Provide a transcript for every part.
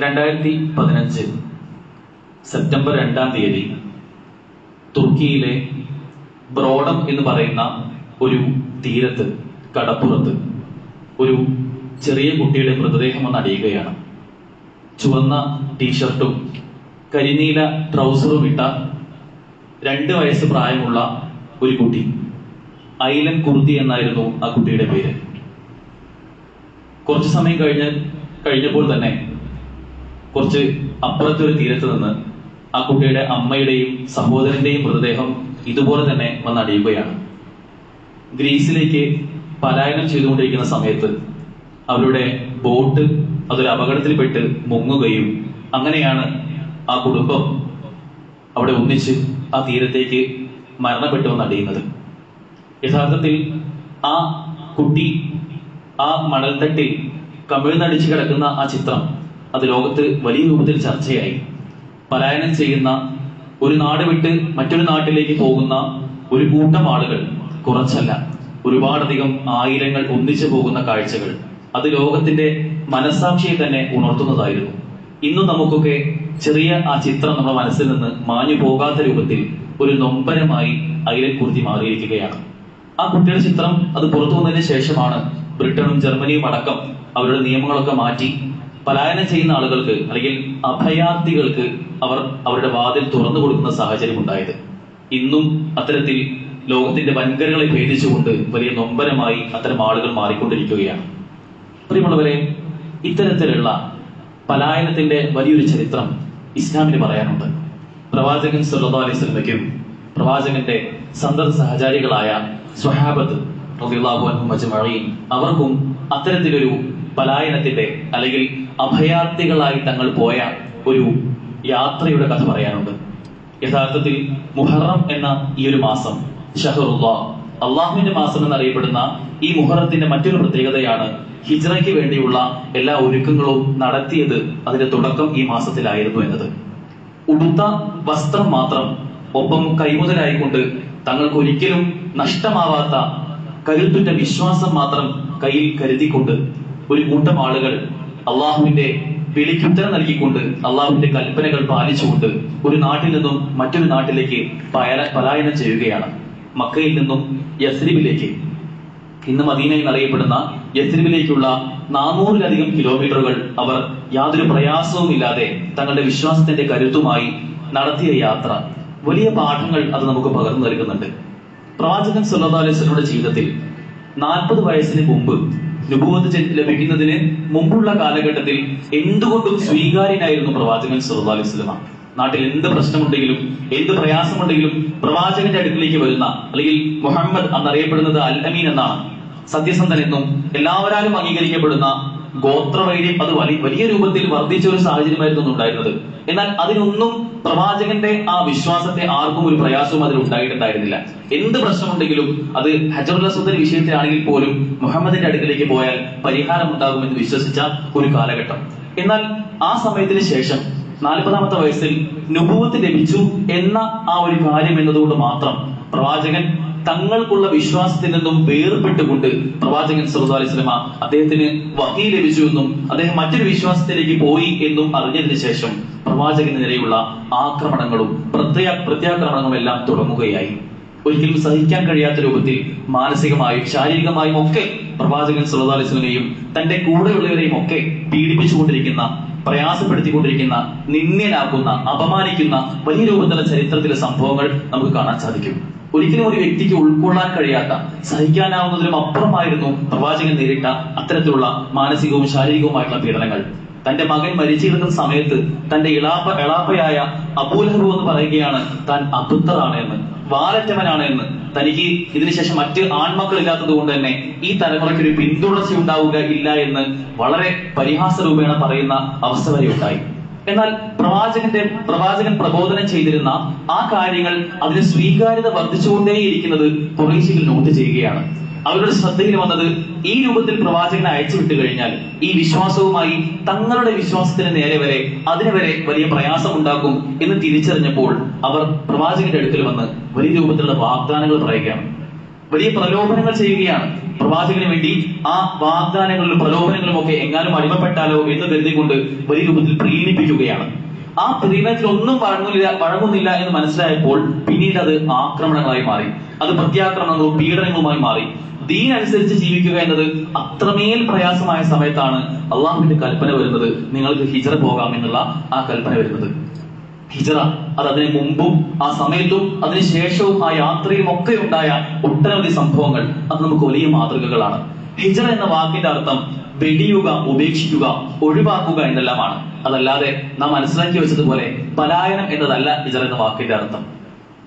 2015 September 2 തുർക്കിയിലെ ബ്രോഡം എന്ന് പറയുന്ന ഒരു തീരത്ത് കടപ്പുറത്ത് ഒരു ചെറിയ കുട്ടിയുടെ മൃതദേഹം വന്ന് അടിയുകയാണ്. ചുവന്ന ടീഷർട്ടും കരിനീല ട്രൗസറും ഇട്ട 2 വയസ്സ് പ്രായമുള്ള ഒരു കുട്ടി. ഐലൻ കുർദി എന്നായിരുന്നു ആ കുട്ടിയുടെ പേര്. കുറച്ചു സമയം കഴിഞ്ഞപ്പോൾ തന്നെ കുറച്ച് അപ്പുറത്തൊരു തീരത്ത് നിന്ന് ആ കുട്ടിയുടെ അമ്മയുടെയും സഹോദരന്റെയും മൃതദേഹം ഇതുപോലെ തന്നെ വന്നടിയുകയാണ്. ഗ്രീസിലേക്ക് പലായനം ചെയ്തുകൊണ്ടിരിക്കുന്ന സമയത്ത് അവരുടെ ബോട്ട് അതൊരു അപകടത്തിൽപ്പെട്ട് മുങ്ങുകയും അങ്ങനെയാണ് ആ കുടുംബം അവിടെ ഒന്നിച്ച് ആ തീരത്തേക്ക് മരണപ്പെട്ടു വന്നടിയുന്നത്. യഥാർത്ഥത്തിൽ ആ കുട്ടി ആ മണൽത്തട്ടിൽ കമിഴ്ന്നടിച്ച് കിടക്കുന്ന ആ ചിത്രം അത് ലോകത്ത് വലിയ രൂപത്തിൽ ചർച്ചയായി. പലായനം ചെയ്യുന്ന, ഒരു നാട് വിട്ട് മറ്റൊരു നാട്ടിലേക്ക് പോകുന്ന ഒരു കൂട്ടം ആളുകൾ, കുറച്ചല്ല ഒരുപാടധികം ആയിരങ്ങൾ ഒന്നിച്ചു പോകുന്ന കാഴ്ചകൾ, അത് ലോകത്തിന്റെ മനസ്സാക്ഷിയെ തന്നെ ഉണർത്തുന്നതായിരുന്നു. ഇന്നും നമുക്കൊക്കെ ചെറിയ ആ ചിത്രം നമ്മുടെ മനസ്സിൽ നിന്ന് മാഞ്ഞു പോകാത്ത രൂപത്തിൽ ഒരു നൊമ്പരമായി ഐലൻ കുർദി മാറിയിരിക്കുകയാണ്. ആ കുട്ടിയുടെ ചിത്രം അത് പുറത്തു വന്നതിന് ശേഷമാണ് ബ്രിട്ടനും ജർമ്മനിയും അടക്കം അവരുടെ നിയമങ്ങളൊക്കെ മാറ്റി പലായനം ചെയ്യുന്ന ആളുകൾക്ക് അല്ലെങ്കിൽ അഭയാർത്ഥികൾക്ക് അവർ അവരുടെ വാതിൽ തുറന്നു കൊടുക്കുന്ന സാഹചര്യം ഉണ്ടായത്. ഇന്നും അത്തരത്തിൽ ലോകത്തിന്റെ വൻകരകളെ ഭേദിച്ചുകൊണ്ട് വലിയ നൊമ്പരമായി അത്തരം ആളുകൾ മാറിക്കൊണ്ടിരിക്കുകയാണ്. പ്രിയമുള്ളവരെ, ഇത്തരത്തിലുള്ള പലായനത്തിന്റെ വലിയൊരു ചരിത്രം ഇസ്ലാമിന് പറയാനുണ്ട്. പ്രവാചകൻ സല്ലല്ലാഹു അലൈഹി വസല്ലമയ്ക്കും പ്രവാചകന്റെ സന്തത സഹചാരികളായ സ്വഹാബത്ത് റളിയല്ലാഹു അൻഹും അജ്മഈൻ അവർക്കും അത്തരത്തിലൊരു പലായനത്തിന്റെ അല്ലെങ്കിൽ അഭയാർത്ഥികളായി തങ്ങൾ പോയ ഒരു യാത്രയുടെ കഥ പറയാനുണ്ട്. യഥാർത്ഥത്തിൽ മുഹറം എന്ന ഈ ഒരു മാസം, ഷഹറുല്ലാഹ്, അള്ളാഹുവിന്റെ മാസം എന്നറിയപ്പെടുന്ന ഈ മുഹറത്തിന്റെ മറ്റൊരു പ്രത്യേകതയാണ് ഹിജ്റയ്ക്ക് വേണ്ടിയുള്ള എല്ലാ ഒരുക്കങ്ങളും നടത്തിയത് അതിന്റെ തുടക്കം ഈ മാസത്തിലായിരുന്നു എന്നത്. ഉടുത്ത വസ്ത്രം മാത്രം ഒപ്പം കൈമുതലായിക്കൊണ്ട് തങ്ങൾക്ക് ഒരിക്കലും നഷ്ടമാവാത്ത കരുത്തുറ്റ വിശ്വാസം മാത്രം കയ്യിൽ കരുതിക്കൊണ്ട് ഒരു കൂട്ടം ആളുകൾ അള്ളാഹുവിന്റെ വിളിക്കുത്തരം നൽകിക്കൊണ്ട് അള്ളാഹുവിന്റെ കൽപ്പനകൾ പാലിച്ചുകൊണ്ട് ഒരു നാട്ടിൽ നിന്നും മറ്റൊരു നാട്ടിലേക്ക് പലായനം ചെയ്യുകയാണ്. മക്കയിൽ നിന്നും യസ്രിബിലേക്ക്, ഇന്ന് മദീന എന്നറിയപ്പെടുന്ന യസ്രിബിലേക്കുള്ള 400-ലധികം കിലോമീറ്ററുകൾ അവർ യാതൊരു പ്രയാസവും ഇല്ലാതെ തങ്ങളുടെ വിശ്വാസത്തിന്റെ കരുത്തുമായി നടത്തിയ യാത്ര, വലിയ പാഠങ്ങൾ അത് നമുക്ക് പകർന്നു നൽകുന്നുണ്ട്. പ്രവാചകൻ സല്ലല്ലാഹു അലൈഹി വസല്ലമയുടെ ജീവിതത്തിൽ 40 വയസ്സിന് മുമ്പ്, നുബുവത്ത് ലഭിക്കുന്നതിന് മുമ്പുള്ള കാലഘട്ടത്തിൽ എന്തുകൊണ്ടും സ്വീകാര്യനായിരുന്നു പ്രവാചകൻ സല്ലല്ലാഹു അലൈഹി വസല്ലമ. നാട്ടിൽ എന്ത് പ്രശ്നമുണ്ടെങ്കിലും എന്ത് പ്രയാസമുണ്ടെങ്കിലും പ്രവാചകന്റെ അടുക്കിലേക്ക് വരുന്ന, അല്ലെങ്കിൽ മുഹമ്മദ് എന്നറിയപ്പെടുന്നത് അൽ അമീൻ എന്നാണ്, സത്യസന്ധൻ എന്നും എല്ലാവരാലും അംഗീകരിക്കപ്പെടുന്ന ഗോത്രവൈര്യം അത് വലിയ രൂപത്തിൽ വർദ്ധിച്ച ഒരു സാഹചര്യമായിരുന്നു ഉണ്ടായിരുന്നത്. എന്നാൽ അതിനൊന്നും പ്രവാചകന്റെ ആ വിശ്വാസത്തെ ആർക്കും ഒരു പ്രയാസവും അതിൽ ഉണ്ടായിട്ടുണ്ടായിരുന്നില്ല. എന്ത് പ്രശ്നമുണ്ടെങ്കിലും അത് ഹജറുൽ അസ്വദിന്റെ വിഷയത്തിലാണെങ്കിൽ പോലും മുഹമ്മദിന്റെ അടുക്കിലേക്ക് പോയാൽ പരിഹാരം ഉണ്ടാകുമെന്ന് വിശ്വസിച്ച ഒരു കാലഘട്ടം. എന്നാൽ ആ സമയത്തിന് ശേഷം 40-ാമത്തെ വയസ്സിൽ നുബുവത്ത് ലഭിച്ചു എന്ന ആ ഒരു കാര്യം എന്നതുകൊണ്ട് മാത്രം പ്രവാചകൻ തങ്ങൾക്കുള്ള വിശ്വാസത്തിൽ നിന്നും വേർപെട്ടുകൊണ്ട് പ്രവാചകൻ സല്ലല്ലാഹു അലൈഹി വസല്ലമ അദ്ദേഹത്തിന് വഹീ ലഭിച്ചു എന്നും അദ്ദേഹം മറ്റൊരു വിശ്വാസത്തിലേക്ക് പോയി എന്നും അറിഞ്ഞതിന് ശേഷം പ്രവാചകന് നേരെയുള്ള ആക്രമണങ്ങളും പ്രത്യാക്രമണങ്ങളും എല്ലാം തുടങ്ങുകയായി. ഒരിക്കലും സഹിക്കാൻ കഴിയാത്ത രൂപത്തിൽ മാനസികമായും ശാരീരികമായും ഒക്കെ പ്രവാചകൻ സല്ലല്ലാഹു അലൈഹി വസല്ലമയെയും തന്റെ കൂടെയുള്ളവരെയും ഒക്കെ പീഡിപ്പിച്ചുകൊണ്ടിരിക്കുന്ന, പ്രയാസപ്പെടുത്തിക്കൊണ്ടിരിക്കുന്ന, നിന്ദ്യനാക്കുന്ന, അപമാനിക്കുന്ന വലിയ രൂപത്തിലുള്ള ചരിത്രത്തിലെ സംഭവങ്ങൾ നമുക്ക് കാണാൻ സാധിക്കും. ഒരിക്കലും ഒരു വ്യക്തിക്ക് ഉൾക്കൊള്ളാൻ കഴിയാത്ത, സഹിക്കാനാവുന്നതിലും അപ്പുറമായിരുന്നു പ്രവാചകൻ നേരിട്ട അത്തരത്തിലുള്ള മാനസികവും ശാരീരികവുമായിട്ടുള്ള പീഡനങ്ങൾ. തന്റെ മകൻ മരിച്ചിരുന്ന സമയത്ത് തന്റെ എളാപ്പയായ അബൂലഹബ് എന്ന് പറയുകയാണ് താൻ അബുദ്ധറാണ് എന്ന്, വാലറ്റവനാണ് എന്ന്, തനിക്ക് ഇതിനുശേഷം മറ്റ് ആൺമക്കളില്ലാത്തത് കൊണ്ട് തന്നെ ഈ തലമുറയ്ക്ക് ഒരു പിന്തുടർച്ച ഉണ്ടാവുക ഇല്ല എന്ന് വളരെ പരിഹാസ രൂപേണ പറയുന്ന അവസ്ഥ വരെ ഉണ്ടായി. എന്നാൽ പ്രവാചകൻ പ്രബോധനം ചെയ്തിരുന്ന ആ കാര്യങ്ങൾ, അതിന് സ്വീകാര്യത വർദ്ധിച്ചുകൊണ്ടേയിരിക്കുന്നത് ഖുറൈശികൾ നോട്ട് ചെയ്യുകയാണ്. അവരുടെ ശ്രദ്ധയിൽ വന്നത് ഈ രൂപത്തിൽ പ്രവാചകനെ അയച്ചു വിട്ടു കഴിഞ്ഞാൽ ഈ വിശ്വാസവുമായി തങ്ങളുടെ വിശ്വാസത്തിന് നേരെ വരെ അതിന് വരെ വലിയ പ്രയാസം ഉണ്ടാക്കും എന്ന് തിരിച്ചറിഞ്ഞപ്പോൾ അവർ പ്രവാചകന്റെ അടുക്കൽ വന്ന് വലിയ രൂപത്തിലുള്ള വാഗ്ദാനങ്ങൾ പറയുകയാണ്. വലിയ പ്രലോഭനങ്ങൾ ചെയ്യുകയാണ്. പ്രവാചകന് വേണ്ടി ആ വാഗ്ദാനങ്ങളിലും പ്രലോഭനങ്ങളും ഒക്കെ എങ്ങാനും അടിമപ്പെട്ടാലോ എന്ന് കരുതിക്കൊണ്ട് വലിയ രൂപത്തിൽ പ്രീണിപ്പിക്കുകയാണ്. ആ പ്രീണത്തിൽ ഒന്നും വഴങ്ങുന്നില്ല എന്ന് മനസ്സിലായപ്പോൾ പിന്നീട് അത് ആക്രമണങ്ങളായി മാറി, അത് പ്രത്യാക്രമണങ്ങളും പീഡനങ്ങളുമായി മാറി. ദീൻ അനുസരിച്ച് ജീവിക്കുക എന്നത് അത്രമേൽ പ്രയാസമായ സമയത്താണ് അള്ളാഹുവിന്റെ കൽപ്പന വരുന്നത്, നിങ്ങൾക്ക് ഹിജ്റ പോകാം എന്നുള്ള ആ കൽപ്പന വരുന്നത്. ഹിജ്റ അത് അതിന് മുമ്പും ആ സമയത്തും അതിനുശേഷവും ആ യാത്രയും ഒക്കെ ഉണ്ടായ ഒട്ടനവധി സംഭവങ്ങൾ അത് നമുക്ക് വലിയ മാതൃകകളാണ്. ഹിജ്റ എന്ന വാക്കിന്റെ അർത്ഥം വെടിയുക, ഉപേക്ഷിക്കുക, ഒഴിവാക്കുക എന്നെല്ലാമാണ്. അതല്ലാതെ നാം മനസ്സിലാക്കി വെച്ചതുപോലെ പലായനം എന്നതല്ല ഹിജ്റ എന്ന വാക്കിന്റെ അർത്ഥം.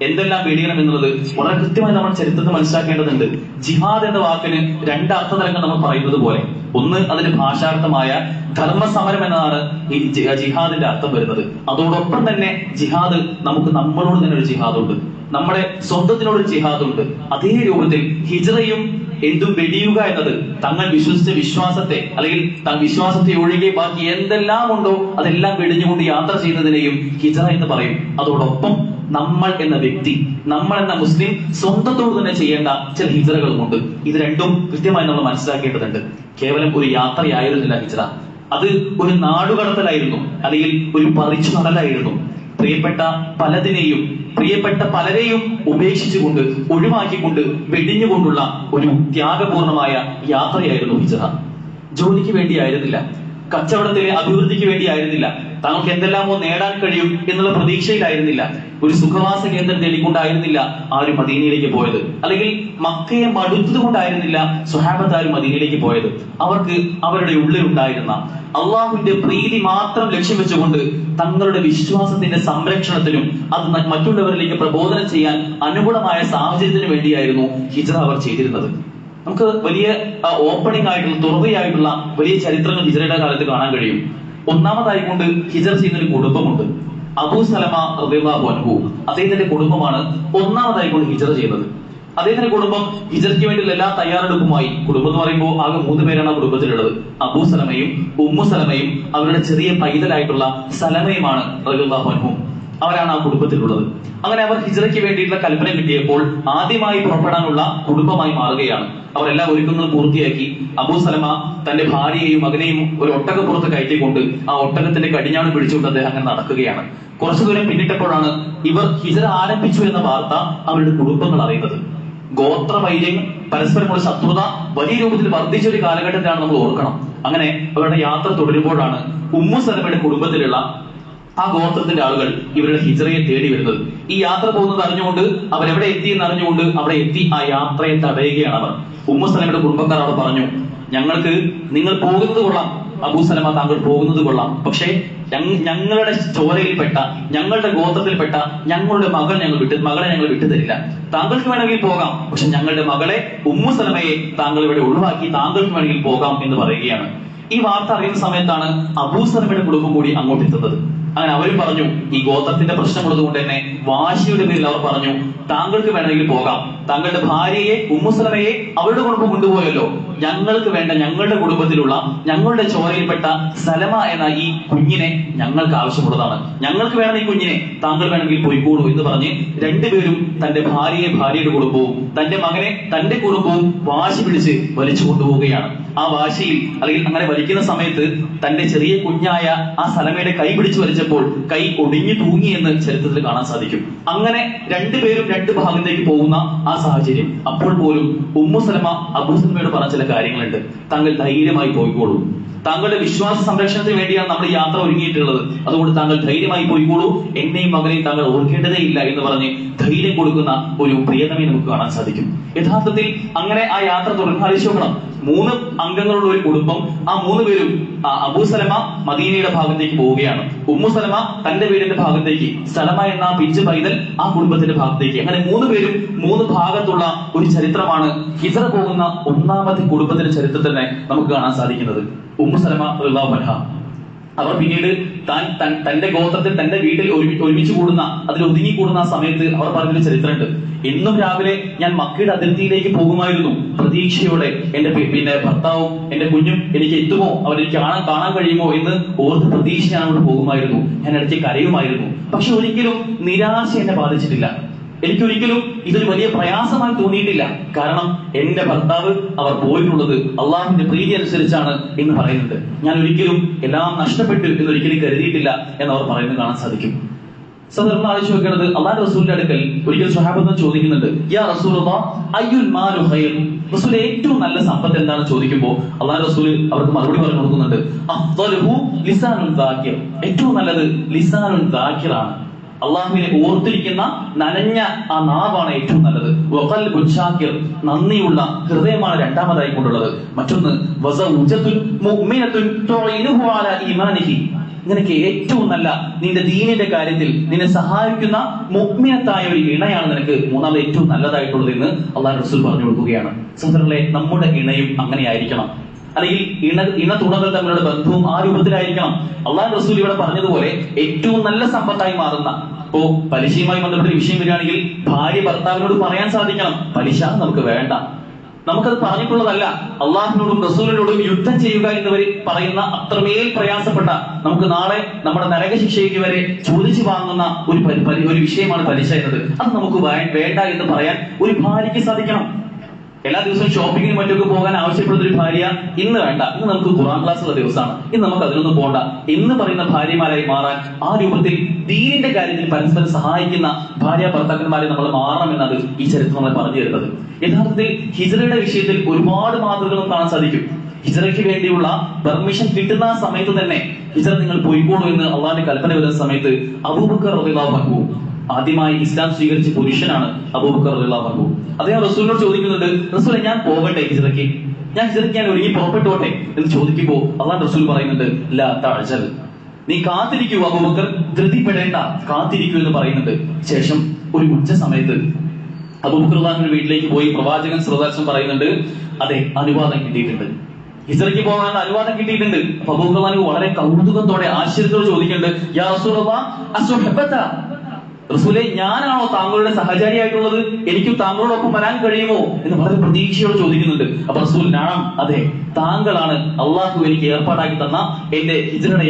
എന്തെല്ലാം വെടിയണം എന്നുള്ളത് വളരെ കൃത്യമായി നമ്മൾ ചരിത്രത്തിൽ മനസ്സിലാക്കേണ്ടതുണ്ട്. ജിഹാദ് എന്ന വാക്കിന് രണ്ട് അർത്ഥതലങ്ങൾ നമ്മൾ പറയുന്നത് പോലെ, ഒന്ന് അതിന്റെ ഭാഷാർത്ഥമായ ധർമ്മസമരം എന്നതാണ് ഈ ജിഹാദിന്റെ അർത്ഥം വരുന്നത്. അതോടൊപ്പം തന്നെ ജിഹാദ് നമുക്ക് നമ്മളോട് തന്നെ ഒരു ജിഹാദുണ്ട്, നമ്മുടെ സ്വന്തത്തിനോട് ജിഹാദുണ്ട്. അതേ രൂപത്തിൽ ഹിജ്റയും എന്തും വെടിയുക എന്നത് തങ്ങൾ വിശ്വസിച്ച വിശ്വാസത്തെ അല്ലെങ്കിൽ വിശ്വാസത്തെ ഒഴികെ ബാക്കി എന്തെല്ലാം ഉണ്ടോ അതെല്ലാം വെടിഞ്ഞുകൊണ്ട് യാത്ര ചെയ്യുന്നതിനെയും ഹിജ്റ എന്ന് പറയും. അതോടൊപ്പം നമ്മൾ എന്ന വ്യക്തി, നമ്മൾ എന്ന മുസ്ലിം സ്വന്തത്തോട് തന്നെ ചെയ്യേണ്ട ചില ഹിജ്റകളുമുണ്ട്. ഇത് രണ്ടും കൃത്യമായി നമ്മൾ മനസ്സിലാക്കേണ്ടതുണ്ട്. കേവലം ഒരു യാത്രയായിരുന്നില്ല ഹിജ്റ, അത് ഒരു നാടുകടത്തലായിരുന്നു, അല്ലെങ്കിൽ ഒരു പറിച്ചു നടലായിരുന്നു. പ്രിയപ്പെട്ട പലതിനെയും പ്രിയപ്പെട്ട പലരെയും ഉപേക്ഷിച്ചുകൊണ്ട്, ഒഴിവാക്കിക്കൊണ്ട്, വെടിഞ്ഞുകൊണ്ടുള്ള ഒരു ത്യാഗപൂർണമായ യാത്രയായിരുന്നു ഹിജ്റ. ജോലിക്ക് വേണ്ടിയായിരുന്നില്ല, കച്ചവടത്തിലെ അഭിവൃദ്ധിക്ക് വേണ്ടിയായിരുന്നില്ല, താങ്കൾക്ക് എന്തെല്ലാമോ നേടാൻ കഴിയും എന്നുള്ള പ്രതീക്ഷയിലായിരുന്നില്ല, ഒരു സുഖവാസ കേന്ദ്രം തേടിക്കൊണ്ടായിരുന്നില്ല ആരും മദീനയിലേക്ക് പോയത്, അല്ലെങ്കിൽ മക്കയെ മടുത്തത് കൊണ്ടായിരുന്നില്ല സ്വഹാബത്ത് ആരും മദീനയിലേക്ക് പോയത്. അവർക്ക് അവരുടെ ഉള്ളിലുണ്ടായിരുന്ന അള്ളാഹുവിന്റെ പ്രീതി മാത്രം ലക്ഷ്യം വെച്ചുകൊണ്ട് തങ്ങളുടെ വിശ്വാസത്തിന്റെ സംരക്ഷണത്തിനും അത് മറ്റുള്ളവരിലേക്ക് പ്രബോധനം ചെയ്യാൻ അനുകൂലമായ സാഹചര്യത്തിന് വേണ്ടിയായിരുന്നു ഹിജ്റ അവർ ചെയ്തിരുന്നത്. നമുക്ക് വലിയ ഓപ്പണിംഗ് ആയിട്ടുള്ള, തുറവയായിട്ടുള്ള വലിയ ചരിത്രങ്ങൾ ഹിജ്റയുടെ കാലത്ത് കാണാൻ കഴിയും. ഒന്നാമതായിക്കൊണ്ട് ഹിജ്റ ചെയ്യുന്ന ഒരു കുടുംബമുണ്ട്, അബൂ സലമ റളിയല്ലാഹു അൻഹു. അദ്ദേഹത്തിന്റെ കുടുംബമാണ് ഒന്നാമതായിക്കൊണ്ട് ഹിജ്റ ചെയ്യുന്നത്. അദ്ദേഹത്തിന്റെ കുടുംബം ഹിജ്റയ്ക്ക് വേണ്ടിയുള്ള എല്ലാ തയ്യാറെടുപ്പുമായി, കുടുംബം എന്ന് പറയുമ്പോൾ ആകെ 3 പേരാണ് ആ കുടുംബത്തിലുള്ളത്. അബൂ സലമയും ഉമ്മു സലമയും അവരുടെ ചെറിയ പൈതലായിട്ടുള്ള സലമയുമാണ് റളിയല്ലാഹു അൻഹു. അവരാണ് ആ കുടുംബത്തിലുള്ളത്. അങ്ങനെ അവർ ഹിജ്റയ്ക്ക് വേണ്ടിയിട്ടുള്ള കൽപ്പന കിട്ടിയപ്പോൾ ആദ്യമായി പുറപ്പെടാനുള്ള കുടുംബമായി മാറുകയാണ്. അവർ എല്ലാ ഒരുക്കങ്ങളും പൂർത്തിയാക്കി. അബൂ സലമ തന്റെ ഭാര്യയെയും മകനെയും ഒരു ഒട്ടകപ്പുറത്ത് കയറ്റിക്കൊണ്ട് ആ ഒട്ടകത്തിന്റെ കടിഞ്ഞാണ് പിടിച്ചുകൊണ്ട് അദ്ദേഹം അങ്ങനെ നടക്കുകയാണ്. കുറച്ചു ദൂരം പിന്നിട്ടപ്പോഴാണ് ഇവർ ഹിജ്റ ആരംഭിച്ചു എന്ന വാർത്ത അവരുടെ കുടുംബങ്ങൾ അറിയുന്നത്. ഗോത്രവൈര്യം, പരസ്പരമുള്ള ശത്രുത വലിയ രൂപത്തിൽ വർദ്ധിച്ച ഒരു കാലഘട്ടത്തിലാണ് നമ്മൾ ഓർക്കണം. അങ്ങനെ അവരുടെ യാത്ര തുടരുമ്പോഴാണ് ഉമ്മു സലമയുടെ കുടുംബത്തിലുള്ള ആ ഗോത്രത്തിന്റെ ആളുകൾ ഇവരുടെ ഹിജ്റയെ തേടി വരുന്നത്. ഈ യാത്ര പോകുന്നത് അറിഞ്ഞുകൊണ്ട്, അവരെവിടെ എത്തി എന്ന് അറിഞ്ഞുകൊണ്ട് അവിടെ എത്തി ആ യാത്രയെ തടയുകയാണ് അവർ. ഉമ്മു സലമയുടെ കുടുംബക്കാർ അവിടെ പറഞ്ഞു, ഞങ്ങൾക്ക് നിങ്ങൾ പോകുന്നത് കൊള്ളാം അബൂ സലമ, താങ്കൾ പോകുന്നത് കൊള്ളാം, പക്ഷേ ഞങ്ങളുടെ ചോരയിൽപ്പെട്ട, ഞങ്ങളുടെ ഗോത്രത്തിൽപ്പെട്ട ഞങ്ങളുടെ മകളെ ഞങ്ങൾ വിട്ടുതരില്ല. താങ്കൾക്ക് വേണമെങ്കിൽ പോകാം, പക്ഷെ ഞങ്ങളുടെ മകളെ ഉമ്മു സലമയെ താങ്കൾ ഇവിടെ ഒഴിവാക്കി താങ്കൾക്ക് വേണമെങ്കിൽ പോകാം എന്ന് പറയുകയാണ്. ഈ വാർത്ത അറിയുന്ന സമയത്താണ് അബൂ സലമയുടെ കുടുംബം കൂടി അങ്ങോട്ട് എത്തുന്നത്. അങ്ങനെ അവരും പറഞ്ഞു, ഈ ഗോത്രത്തിന്റെ പ്രശ്നമുള്ളത് കൊണ്ട് തന്നെ വാശിയുടെ പേരിൽ അവർ പറഞ്ഞു, താങ്കൾക്ക് വേണമെങ്കിൽ പോകാം, താങ്കളുടെ ഭാര്യയെ ഉമ്മു സലമയെ അവരുടെ കുടുംബം കൊണ്ടുപോയല്ലോ, ഞങ്ങൾക്ക് വേണ്ട, ഞങ്ങളുടെ കുടുംബത്തിലുള്ള ഞങ്ങളുടെ ചോരയിൽപ്പെട്ട സലമ എന്ന ഈ കുഞ്ഞിനെ ഞങ്ങൾക്ക് ആവശ്യമുള്ളതാണ്, ഞങ്ങൾക്ക് വേണം ഈ കുഞ്ഞിനെ, താങ്കൾ വേണമെങ്കിൽ പോയിക്കോളൂ എന്ന് പറഞ്ഞ് രണ്ടുപേരും തന്റെ ഭാര്യയെ ഭാര്യയുടെ കുടുംബവും തന്റെ മകനെ തന്റെ കുടുംബവും വാശി പിടിച്ച് വലിച്ചു കൊണ്ടുപോവുകയാണ്. ആ വാശിയിൽ, അല്ലെങ്കിൽ അങ്ങനെ വലിക്കുന്ന സമയത്ത് തന്റെ ചെറിയ കുഞ്ഞായ ആ സലമയുടെ കൈ പിടിച്ചു വലിച്ചപ്പോൾ കൈ ഒടിഞ്ഞു തൂങ്ങി എന്ന് ചരിത്രത്തിൽ കാണാൻ സാധിക്കും. അങ്ങനെ രണ്ടുപേരും രണ്ട് ഭാഗത്തേക്ക് പോകുന്ന ആ സാഹചര്യം. അപ്പോൾ പോലും ഉമ്മു സലമ അബൂ സലമയോട് പറഞ്ഞ ചില കാര്യങ്ങളുണ്ട്. താങ്കൾ ധൈര്യമായി പോയിക്കോളൂ, താങ്കളുടെ വിശ്വാസ സംരക്ഷണത്തിന് വേണ്ടിയാണ് നമ്മൾ യാത്ര ഒരുങ്ങിയിട്ടുള്ളത്, അതുകൊണ്ട് താങ്കൾ ധൈര്യമായി പോയിക്കോളൂ, എന്നെയും മകനെയും താങ്കൾ ഓർക്കേണ്ടതേ ഇല്ല എന്ന് പറഞ്ഞ് ധൈര്യം കൊടുക്കുന്ന ഒരു പ്രിയതമയെ നമുക്ക് കാണാൻ സാധിക്കും. യഥാർത്ഥത്തിൽ അങ്ങനെ ആ യാത്ര തുടർന്നാലോചിക്കണം. 3 അംഗങ്ങളുള്ള ഒരു കുടുംബം, ആ 3 പേരും, അബൂ സലമ മദീനയുടെ ഭാഗത്തേക്ക് പോവുകയാണ്, ഉമ്മു സലമ തന്റെ വീടിന്റെ ഭാഗത്തേക്ക്, സലമ എന്ന പിഞ്ചു പൈതൽ ആ കുടുംബത്തിന്റെ ഭാഗത്തേക്ക്. അങ്ങനെ 3 പേരും 3 ഭാഗത്തുള്ള ഒരു ചരിത്രമാണ് ഹിജ്റ പോകുന്ന ഒന്നാമത്തെ കുടുംബത്തിന്റെ ചരിത്രത്തിൽ തന്നെ നമുക്ക് കാണാൻ സാധിക്കുന്നത്. ഉമ്മു സലമ റളിയല്ലാഹു അൻഹ അവർ പിന്നീട് തന്റെ ഗോത്രത്തിൽ തന്റെ വീട്ടിൽ ഒരുമിച്ച് കൂടുന്ന, അതിൽ ഒതുങ്ങിക്കൂടുന്ന ആ സമയത്ത് അവർ പറഞ്ഞൊരു ചരിത്രമുണ്ട്. എന്നും രാവിലെ ഞാൻ മക്കയുടെ അതിർത്തിയിലേക്ക് പോകുമായിരുന്നു, പ്രതീക്ഷയോടെ എന്റെ ഭർത്താവും എന്റെ കുഞ്ഞും എനിക്ക് എത്തുമോ, അവരെനിക്ക് കാണാൻ കഴിയുമോ എന്ന് ഓർത്ത് പ്രതീക്ഷ ഞാൻ അവിടെ പോകുമായിരുന്നു. ഞാൻ ഇടയ്ക്ക് കരയുമായിരുന്നു, പക്ഷെ ഒരിക്കലും നിരാശ എന്നെ ബാധിച്ചിട്ടില്ല. എനിക്കൊരിക്കലും ഇതൊരു വലിയ പ്രയാസമായി തോന്നിയിട്ടില്ല. കാരണം എന്റെ ഭർത്താവ് അവർ പോയിട്ടുള്ളത് അള്ളാഹുവിന്റെ പ്രീതി അനുസരിച്ചാണ് എന്ന് പറയുന്നുണ്ട്. ഞാൻ ഒരിക്കലും എല്ലാം നഷ്ടപ്പെട്ടു എന്നൊരിക്കലും കരുതിയിട്ടില്ല എന്നവർ പറയുന്നത് കാണാൻ സാധിക്കും. സാധാരണ ആലോചിച്ച് നോക്കേണ്ടത്, അള്ളാഹു റസൂലിന്റെ അടുക്കൽ ഒരിക്കൽ സ്വഹാബത്ത് ചോദിക്കുന്നുണ്ട്, യാ റസൂലുള്ളാഹ് അയ്യുൽ മാലു ഖൈർ, റസൂൽ ഏറ്റവും നല്ല സമ്പത്ത് എന്താണ് ചോദിക്കുമ്പോൾ അള്ളാഹു റസൂൽ അവർക്ക് മറുപടി പറഞ്ഞു കൊടുക്കുന്നുണ്ട്, അഫ്ദലുഹു ലിസാനുൻ ദാകിർ, ഏറ്റവും നല്ലത് ലിസാനുൻ ദാകിറാണ്, അള്ളാഹുവിനെ ഓർത്തിരിക്കുന്ന നനഞ്ഞ ആ നാവാണ് ഏറ്റവും നല്ലത്. വഖൽബുൻ ഷാകിർ, നന്ദിയുള്ള ഹൃദയമാണ് രണ്ടാമതായി കൊണ്ടുള്ളത്. മറ്റൊന്ന് വസൗജത്തുൻ മുഅ്മിനത്തുൻ തുഈനുഹു അലാ ഈമാനിഹി, നിനക്ക് ഏറ്റവും നല്ല നിന്റെ ദീനിന്റെ കാര്യത്തിൽ നിന്നെ സഹായിക്കുന്ന മുഅ്മിനത്തായ ഒരു ഇണയാണ് നിനക്ക് മൂന്നാമത് ഏറ്റവും നല്ലതായിട്ടുള്ളത് എന്ന് അള്ളാഹു റസൂൽ പറഞ്ഞു കൊടുക്കുകയാണ്. സഹോദരങ്ങളെ, നമ്മുടെ ഇണയും അങ്ങനെ ആയിരിക്കണം. അല്ലെങ്കിൽ ഇണ തുണകൾ തമ്മിലുള്ള ബന്ധവും ആ രൂപത്തിലായിരിക്കണം. അള്ളാഹു റസൂൽ ഇവിടെ പറഞ്ഞതുപോലെ ഏറ്റവും നല്ല സമ്പത്തായി മാറുന്ന, ഇപ്പോ പലിശയുമായി ബന്ധപ്പെട്ട വിഷയം വരികയാണെങ്കിൽ ഭാര്യ ഭർത്താവിനോട് പറയാൻ സാധിക്കണം, പലിശ നമുക്ക് വേണ്ട. നമുക്കത് പറഞ്ഞിട്ടുള്ളതല്ല. അള്ളാഹുവിനോടും റസൂലിനോടും യുദ്ധം ചെയ്യുക എന്നവർ പറയുന്ന അത്രമേൽ പ്രയാസപ്പെട്ട, നമുക്ക് നാളെ നമ്മുടെ നരകശിക്ഷയ്ക്ക് വരെ ചോദിച്ചു വാങ്ങുന്ന ഒരു വിഷയമാണ് പലിശ എന്നത്. അത് നമുക്ക് വേണ്ട എന്ന് പറയാൻ ഒരു ഭാര്യയ്ക്ക് സാധിക്കണം. എല്ലാ ദിവസവും ഷോപ്പിങ്ങിനും മറ്റൊക്കെ പോകാൻ ആവശ്യപ്പെടുന്ന ഒരു ഭാര്യ ഇന്ന് വേണ്ട, ഇന്ന് നമുക്ക് ഖുർആൻ ക്ലാസ് ഉള്ള ദിവസമാണ്, ഇന്ന് നമുക്ക് അതിനൊന്നും പോകണ്ട എന്ന് പറയുന്ന ഭാര്യമാരായി മാറാൻ, ആ രൂപത്തിൽ ദീനിന്റെ കാര്യത്തിൽ പരസ്പരം സഹായിക്കുന്ന ഭാര്യ ഭർത്താക്കന്മാരെ നമ്മൾ മാറണമെന്നത് ഈ ചരിത്രം നമ്മളെ പറഞ്ഞു തരുന്നത്. യഥാർത്ഥത്തിൽ ഹിജ്റയുടെ വിഷയത്തിൽ ഒരുപാട് മാതൃകകളും കാണാൻ സാധിക്കും. ഹിജ്റയ്ക്ക് വേണ്ടിയുള്ള പെർമിഷൻ കിട്ടുന്ന ആ സമയത്ത് തന്നെ ഹിജ്റ നിങ്ങൾ പോയിക്കോളൂ എന്ന് അള്ളാഹിന്റെ കൽപ്പന വരുന്ന സമയത്ത് അബൂബക്കർ റളിയല്ലാഹു അൻഹു, ആദ്യമായി ഇസ്ലാം സ്വീകരിച്ച പുരുഷനാണ് അബൂബക്കർ റളിയല്ലാഹു അൻഹു. അദ്ദേഹം റസൂലിനോട് ചോദിക്കുന്നുണ്ട്, റസൂലെ ഞാൻ പോകട്ടെ ഹിജ്റയ്ക്ക്, ഞാൻ ഒരുങ്ങി പുറപ്പെട്ടോട്ടെ എന്ന് ചോദിക്കുമ്പോൾ അള്ളാഹു റസൂൽ പറയുന്നുണ്ട്, ലാ തഅജൽ, നീ കാത്തിരിക്കൂ അബൂബക്കർ, ധൃതിപ്പെടേണ്ട, കാത്തിരിക്കൂ എന്ന് പറയുന്നുണ്ട്. ശേഷം ഒരു ഉച്ച സമയത്ത് അബൂബക്കർ റളിയല്ലാഹു വീട്ടിലേക്ക് പോയി പ്രവാചകൻ സ്വല്ലല്ലാഹു പറയുന്നുണ്ട്, അതെ അനുവാദം കിട്ടിയിട്ടുണ്ട്, ഹിജ്റയ്ക്ക് പോകാനുള്ള അനുവാദം കിട്ടിയിട്ടുണ്ട്. അപ്പൊ അബൂബക്കർ റളിയല്ലാഹു വളരെ കൗതുകത്തോടെ ആശ്ചര്യത്തോടെ ചോദിക്കുന്നുണ്ട്, യാ റസൂലല്ലാഹ് അസുഹബത, റസൂലെ ഞാനാണോ താങ്കളുടെ സഹചാരിയായിട്ടുള്ളത്, എനിക്കും താങ്കളോടൊപ്പം വരാൻ കഴിയുമോ എന്ന് വളരെ പ്രതീക്ഷയോട് ചോദിക്കുന്നുണ്ട്. അപ്പൊ റസൂൽ, നാം അതെ, താങ്കളാണ് അള്ളാഹു എനിക്ക് ഏർപ്പാടാക്കി തന്ന എന്റെ ഹിജ്റയുടെ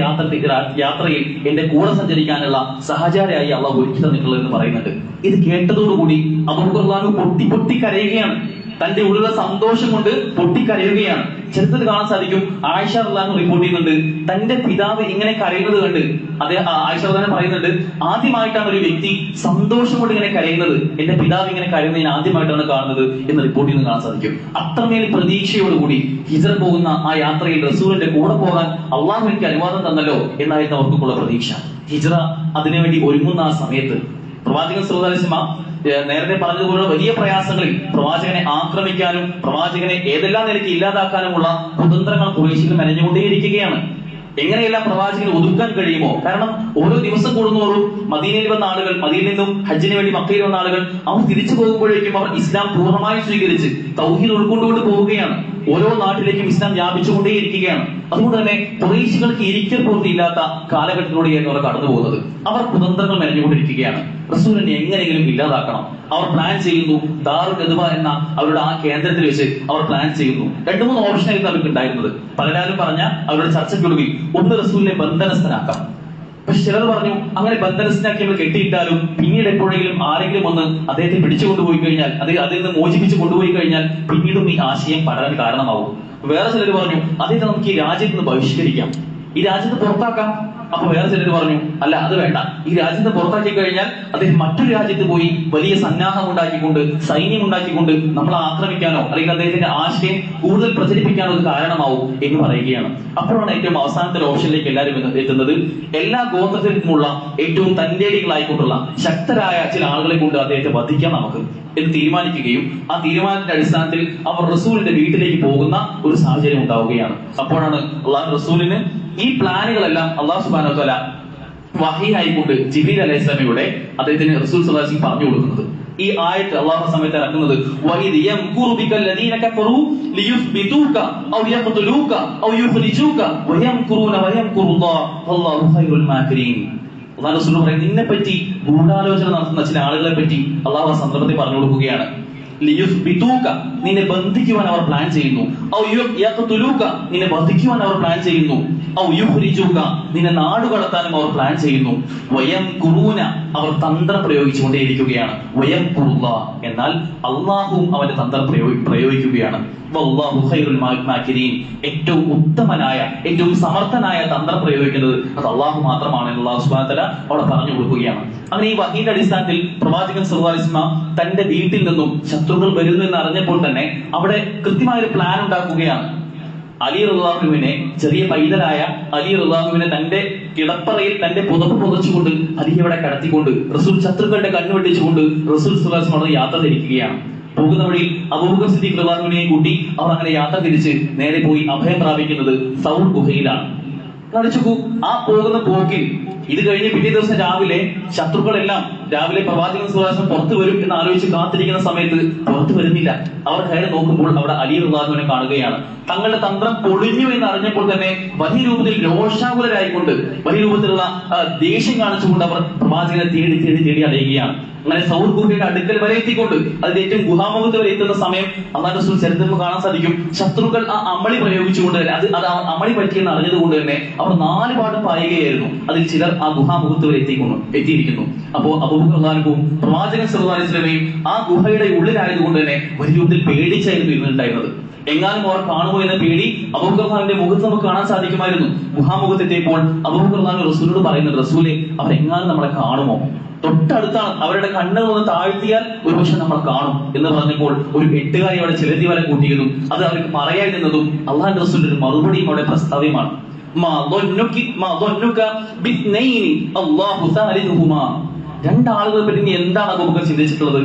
യാത്രയിൽ എന്റെ കൂടെ സഞ്ചരിക്കാനുള്ള സഹചാരിയായി അള്ളാഹു ഒരുക്കി തന്നിട്ടുള്ളത് എന്ന് പറയുന്നുണ്ട്. ഇത് കേട്ടതോടുകൂടി അബൂബക്കർ റളിയല്ലാഹു പൊട്ടി കരയുകയാണ്. തന്റെ ഉള്ളിലെ സന്തോഷം കൊണ്ട് പൊട്ടിക്കരയുകയാണ്. ചരിത്രത്തിൽ കാണാൻ സാധിക്കും, ആയിഷ റളിയല്ലാഹു റിപ്പോർട്ട് ചെയ്യുന്നുണ്ട്, തന്റെ പിതാവ് ഇങ്ങനെ കരയുന്നത് കണ്ട് ആയിഷ റളിയല്ലാഹു പറയുന്നുണ്ട്, ആദ്യമായിട്ടാണ് ഒരു വ്യക്തി സന്തോഷം കൊണ്ട് ഇങ്ങനെ കരയുന്നത്, എന്റെ പിതാവ് ഇങ്ങനെ കരയുന്നത് ഞാൻ ആദ്യമായിട്ടാണ് കാണുന്നത് എന്ന് റിപ്പോർട്ട് ചെയ്യുന്നത് കാണാൻ സാധിക്കും. അത്രമേൽ പ്രതീക്ഷയോടുകൂടി ഹിജ്റ പോകുന്ന ആ യാത്രയിൽ റസൂലിന്റെ കൂടെ പോകാൻ അള്ളാഹു എനിക്ക് അനുവാദം തന്നല്ലോ എന്നായിരുന്നു അവർക്കുള്ള പ്രതീക്ഷ. ഹിജ്റ അതിനുവേണ്ടി ഒരുങ്ങുന്ന ആ സമയത്ത് പ്രവാചകൻ സ്വല്ലല്ലാഹു അലൈഹി വസല്ലം നേരത്തെ പറഞ്ഞതുപോലെ വലിയ പ്രയാസങ്ങളിൽ പ്രവാചകനെ ആക്രമിക്കാനും പ്രവാചകനെ ഏതെല്ലാം നിലയ്ക്ക് ഇല്ലാതാക്കാനുമുള്ള കുതന്ത്രങ്ങൾ ഖുറൈശികൾ മെനഞ്ഞുകൊണ്ടേയിരിക്കുകയാണ്. എങ്ങനെയെല്ലാം പ്രവാചകന് ഒതുക്കാൻ കഴിയുമോ? കാരണം ഓരോ ദിവസം കൂടുന്നതോറും മദീനയിൽ വന്ന ആളുകൾ, മദീനയിൽ നിന്നും ഹജ്ജിന് വേണ്ടി മക്കയിൽ വന്ന ആളുകൾ, അവർ തിരിച്ചു പോകുമ്പോഴേക്കും അവർ ഇസ്ലാം പൂർണ്ണമായി സ്വീകരിച്ച് തൗഹീദ് ഉൾക്കൊണ്ടുകൊണ്ട് പോവുകയാണ്. ഓരോ നാട്ടിലേക്കും ഇസ്ലാം വ്യാപിച്ചുകൊണ്ടേയിരിക്കുകയാണ്. അതുകൊണ്ട് തന്നെ ഖുറൈശികൾക്ക് ഇരിക്കൽ പൂർത്തിയില്ലാത്ത കാലഘട്ടത്തിലൂടെയാണ് അവർ കടന്നു പോകുന്നത്. അവർ കുതന്ത്രങ്ങൾ മെനഞ്ഞുകൊണ്ടിരിക്കുകയാണ്. റസൂലിനെ എങ്ങനെയെങ്കിലും ഇല്ലാതാക്കണം. അവർ പ്ലാൻ ചെയ്യുന്നു. ദാറുൽ നദ്വ എന്ന അവരുടെ ആ കേന്ദ്രത്തിൽ വെച്ച് അവർ പ്ലാൻ ചെയ്യുന്നു. 2-3 ഓപ്ഷനായിരുന്നു അവർക്ക് ഉണ്ടായിരുന്നത്. പലരും പറഞ്ഞ അവരുടെ ചർച്ചയ്ക്കൊടുവിൽ ഒന്ന് റസൂലിനെ ബന്ധനസ്ഥനാക്കാം. പക്ഷെ ചിലർ പറഞ്ഞു, അങ്ങനെ ബന്ധനസ്ഥനാക്കി നമ്മൾ കെട്ടിയിട്ടാലും പിന്നീട് എപ്പോഴെങ്കിലും ആരെങ്കിലും ഒന്ന് അദ്ദേഹത്തെ പിടിച്ചു കൊണ്ടുപോയി കഴിഞ്ഞാൽ, അതിൽ നിന്ന് മോചിപ്പിച്ച് കൊണ്ടുപോയി കഴിഞ്ഞാൽ പിന്നീടും ഈ ആശയം പടരാൻ കാരണമാവും. വേറെ ചിലർ പറഞ്ഞു, അദ്ദേഹത്തെ നമുക്ക് ഈ രാജ്യത്ത് നിന്ന് ബഹിഷ്കരിക്കാം, ഈ രാജ്യത്ത് പുറത്താക്കാം. അപ്പൊ വേറെ ചിലർ പറഞ്ഞു, അല്ല അത് വേണ്ട, ഈ രാജ്യത്ത് പുറത്താക്കി കഴിഞ്ഞാൽ അദ്ദേഹം മറ്റൊരു രാജ്യത്ത് പോയി വലിയ സന്നാഹം ഉണ്ടാക്കിക്കൊണ്ട്, സൈന്യം ഉണ്ടാക്കിക്കൊണ്ട് നമ്മളെ ആക്രമിക്കാനോ അല്ലെങ്കിൽ അദ്ദേഹത്തിന്റെ ആശയം കൂടുതൽ പ്രചരിപ്പിക്കാനോ ഒരു കാരണമാവും എന്ന് പറയുകയാണ്. അപ്പോഴാണ് ഏറ്റവും അവസാനത്തെ ഓപ്ഷനിലേക്ക് എല്ലാവരും എത്തുന്നത്. എല്ലാ ഗോത്രത്തിൽ നിന്നുമുള്ള ഏറ്റവും തന്റേടികളായിക്കൊണ്ടുള്ള ശക്തരായ ചില ആളുകളെ കൊണ്ട് അദ്ദേഹത്തെ വധിക്കാം നമുക്ക് എന്ന് തീരുമാനിക്കുകയും ആ തീരുമാനത്തിന്റെ അടിസ്ഥാനത്തിൽ അവർ റസൂലിന്റെ വീട്ടിലേക്ക് പോകുന്ന ഒരു സാഹചര്യം ഉണ്ടാവുകയാണ്. അപ്പോഴാണ് അള്ളാഹു റസൂലിന് ഈ പ്ലാനുകളെല്ലാം അള്ളാഹു സുബ്ഹാനഹു വ തആല വഹീ ആയിക്കൊണ്ട് ജിബ്രീൽ അലൈഹിസ്സലാമിലൂടെ അദ്ദേഹത്തിന് റസൂൽ സ്വല്ലല്ലാഹു അലൈഹി വസല്ലം പറഞ്ഞു കൊടുക്കുന്നത്. ഈ ആയത്ത് അള്ളാഹു സമയത്ത് ഇറക്കുന്നത്, വഇദ് യംകുറു ബികല്ലദീന കഫറു ലിയുസ്ബിതൂക ഔ യഖ്തുലൂക ഔ യുഖ്രിജൂക വയംകുറൂന വയംകുറുല്ലാഹു വല്ലാഹു ഖൈറുൽ മാകിരീൻ. അള്ളാഹു റസൂൽ പറയും, നിന്നെ പറ്റി ഗൂഢാലോചന നടത്തുന്ന ചില ആളുകളെ പറ്റി അള്ളാഹു ആ സന്ദർഭത്തിൽ പറഞ്ഞു കൊടുക്കുകയാണ്. ലിയുസ്ബിതൂക, നിന്നെ ബന്ധിക്കുവാൻ അവർ പ്ലാൻ ചെയ്യുന്നു. ഔ യഖ്തുലൂക, നിന്നെ വധിക്കുവാൻ അവർ പ്ലാൻ ചെയ്യുന്നു. ഔ യുഖ്രിജൂക, നിന്നെ നാടുകടത്താനും അവർ പ്ലാൻ ചെയ്യുന്നു. വയംകുറൂന, അവർ തന്ത്രം പ്രയോഗിച്ചുകൊണ്ടേയിരിക്കുകയാണ്. വയംകുറുല്ലാഹ്, എന്നാൽ അള്ളാഹുവും അവന്റെ തന്ത്രം പ്രയോഗിക്കുകയാണ്. വല്ലാഹു ഖൈറുൽ മാകിരീൻ, ഏറ്റവും ഉത്തമനായ, ഏറ്റവും സമർത്ഥനായ തന്ത്രം പ്രയോഗിക്കുന്നത് അത് അള്ളാഹു മാത്രമാണ് എന്ന് അല്ലാഹു സുബ്ഹാനഹു വ തആല അവിടെ പറഞ്ഞു കൊടുക്കുകയാണ്. അങ്ങനെ ഈ വഹീന്റെ അടിസ്ഥാനത്തിൽ പ്രവാചകൻ സല്ലല്ലാഹു അലൈഹി വസല്ലം തന്റെ വീട്ടിൽ നിന്നും ശത്രുക്കൾ വരുന്നു എന്ന് അറിഞ്ഞപ്പോൾ തന്നെ അവിടെ കൃത്യമായ ഒരു പ്ലാൻ ഉണ്ടാക്കുകയാണ്. അലി റളിയല്ലാഹുവിനെ, ചെറിയ പൈതലായ അലി റളിയല്ലാഹുവിനെ തന്റെ കിടപ്പറയിൽ തന്റെ പുതപ്പ് പുതച്ചുകൊണ്ട് അലിയെ അവിടെ കടത്തിക്കൊണ്ട് റസൂൽ ശത്രുക്കളുടെ കണ്ണു വെട്ടിച്ചുകൊണ്ട് റസൂൽ സല്ലല്ലാഹു അലൈഹി വസല്ലം യാത്ര തിരിക്കുകയാണ്. പോകുന്ന വഴിയിൽ അബൂബക്കർ സിദ്ദീഖ് റളിയല്ലാഹുവിനെയും കൂട്ടി അവർ അങ്ങനെ യാത്ര തിരിച്ച് നേരെ പോയി അഭയം പ്രാപിക്കുന്നത് സൗർ ഗുഹയിലാണ്. കാണിച്ചു ആ പോകുന്ന പോക്കിൽ ഇത് കഴിഞ്ഞ് പിറ്റേ ദിവസം രാവിലെ ശത്രുക്കളെല്ലാം രാവിലെ പ്രവാചകൻ സല്ലല്ലാഹു അലൈഹി വസല്ലം പുറത്തു വരും എന്ന് ആലോചിച്ച് കാത്തിരിക്കുന്ന സമയത്ത് പുറത്തു വരുന്നില്ല. അവർ കയറി നോക്കുമ്പോൾ അവിടെ അലി റളിയല്ലാഹുവിനെ കാണുകയാണ്. തങ്ങളുടെ തന്ത്രം പൊളിഞ്ഞു എന്ന് അറിഞ്ഞപ്പോൾ തന്നെ വലിയ രൂപത്തിൽ രോഷാകുലരായിക്കൊണ്ട് വലിയ രൂപത്തിലുള്ള ദേഷ്യം കാണിച്ചുകൊണ്ട് അവർ പ്രവാചകനെ തേടി തേടി തേടി അലയുകയാണ്. അങ്ങനെ സൗർ ഗുഹയുടെ അടുക്കൽ വരെ എത്തിക്കൊണ്ട് അതിന്റെ ഏറ്റവും ഗുഹാമുഖത്ത് വരെ എത്തുന്ന സമയം അല്ലാഹു റസൂൽ ചരിത്രത്തിൽ കാണാൻ സാധിക്കും. ശത്രുക്കൾ ആ അമളി പ്രയോഗിച്ചുകൊണ്ട് തന്നെ അത് അമളി പറ്റിയെന്ന് അറിഞ്ഞതുകൊണ്ട് തന്നെ അവർ 4 പാടും പായുകയായിരുന്നു. അതിൽ ചിലർ ആ ഗുഹാമുഖത്ത് വരെ എത്തിയിരിക്കുന്നു. അപ്പോ അബൂബക്കർ റളിയല്ലാഹു പ്രവാചകൻ സല്ലല്ലാഹു അലൈഹി വസല്ലമയും ആ ഗുഹയുടെ ഉള്ളിലായതുകൊണ്ട് തന്നെ വലിയ രൂപത്തിൽ പേടിച്ചായിരുന്നു ഇരുന്നിട്ടുണ്ടായിരുന്നത്. എങ്ങാനും അവർ കാണുമോ എന്ന പേടി അബൂബക്കർ റളിയല്ലാഹുവിന്റെ മുഖത്ത് നമുക്ക് കാണാൻ സാധിക്കുമായിരുന്നു. ഗുഹാമുഖത്ത് എത്തിയപ്പോൾ അബൂബക്കർ റളിയല്ലാഹു റസൂലിനോട് പറയുന്നത്, റസൂലെ, അവർ എങ്ങാനും നമ്മളെ കാണുമോ? തൊട്ടടുത്താണ്, അവരുടെ കണ്ണുകൾ ഒന്ന് താഴ്ത്തിയാൽ ഒരുപക്ഷെ നമ്മൾ കാണും എന്ന് പറഞ്ഞപ്പോൾ ഒരു 8 അവിടെ ചിലതി വല കൂട്ടിയതും അത് അവർക്ക് പറയാൻ നിന്നതും അള്ളാഹുവിന്റെ റസൂലിന്റെ ഒരു മറുപടിയും അവിടെ പ്രസ്താവ്യമാണ്. രണ്ടാളുകളെ പറ്റി നീ എന്താണ് അബൂബക്കർ ചിന്തിച്ചിട്ടുള്ളത്?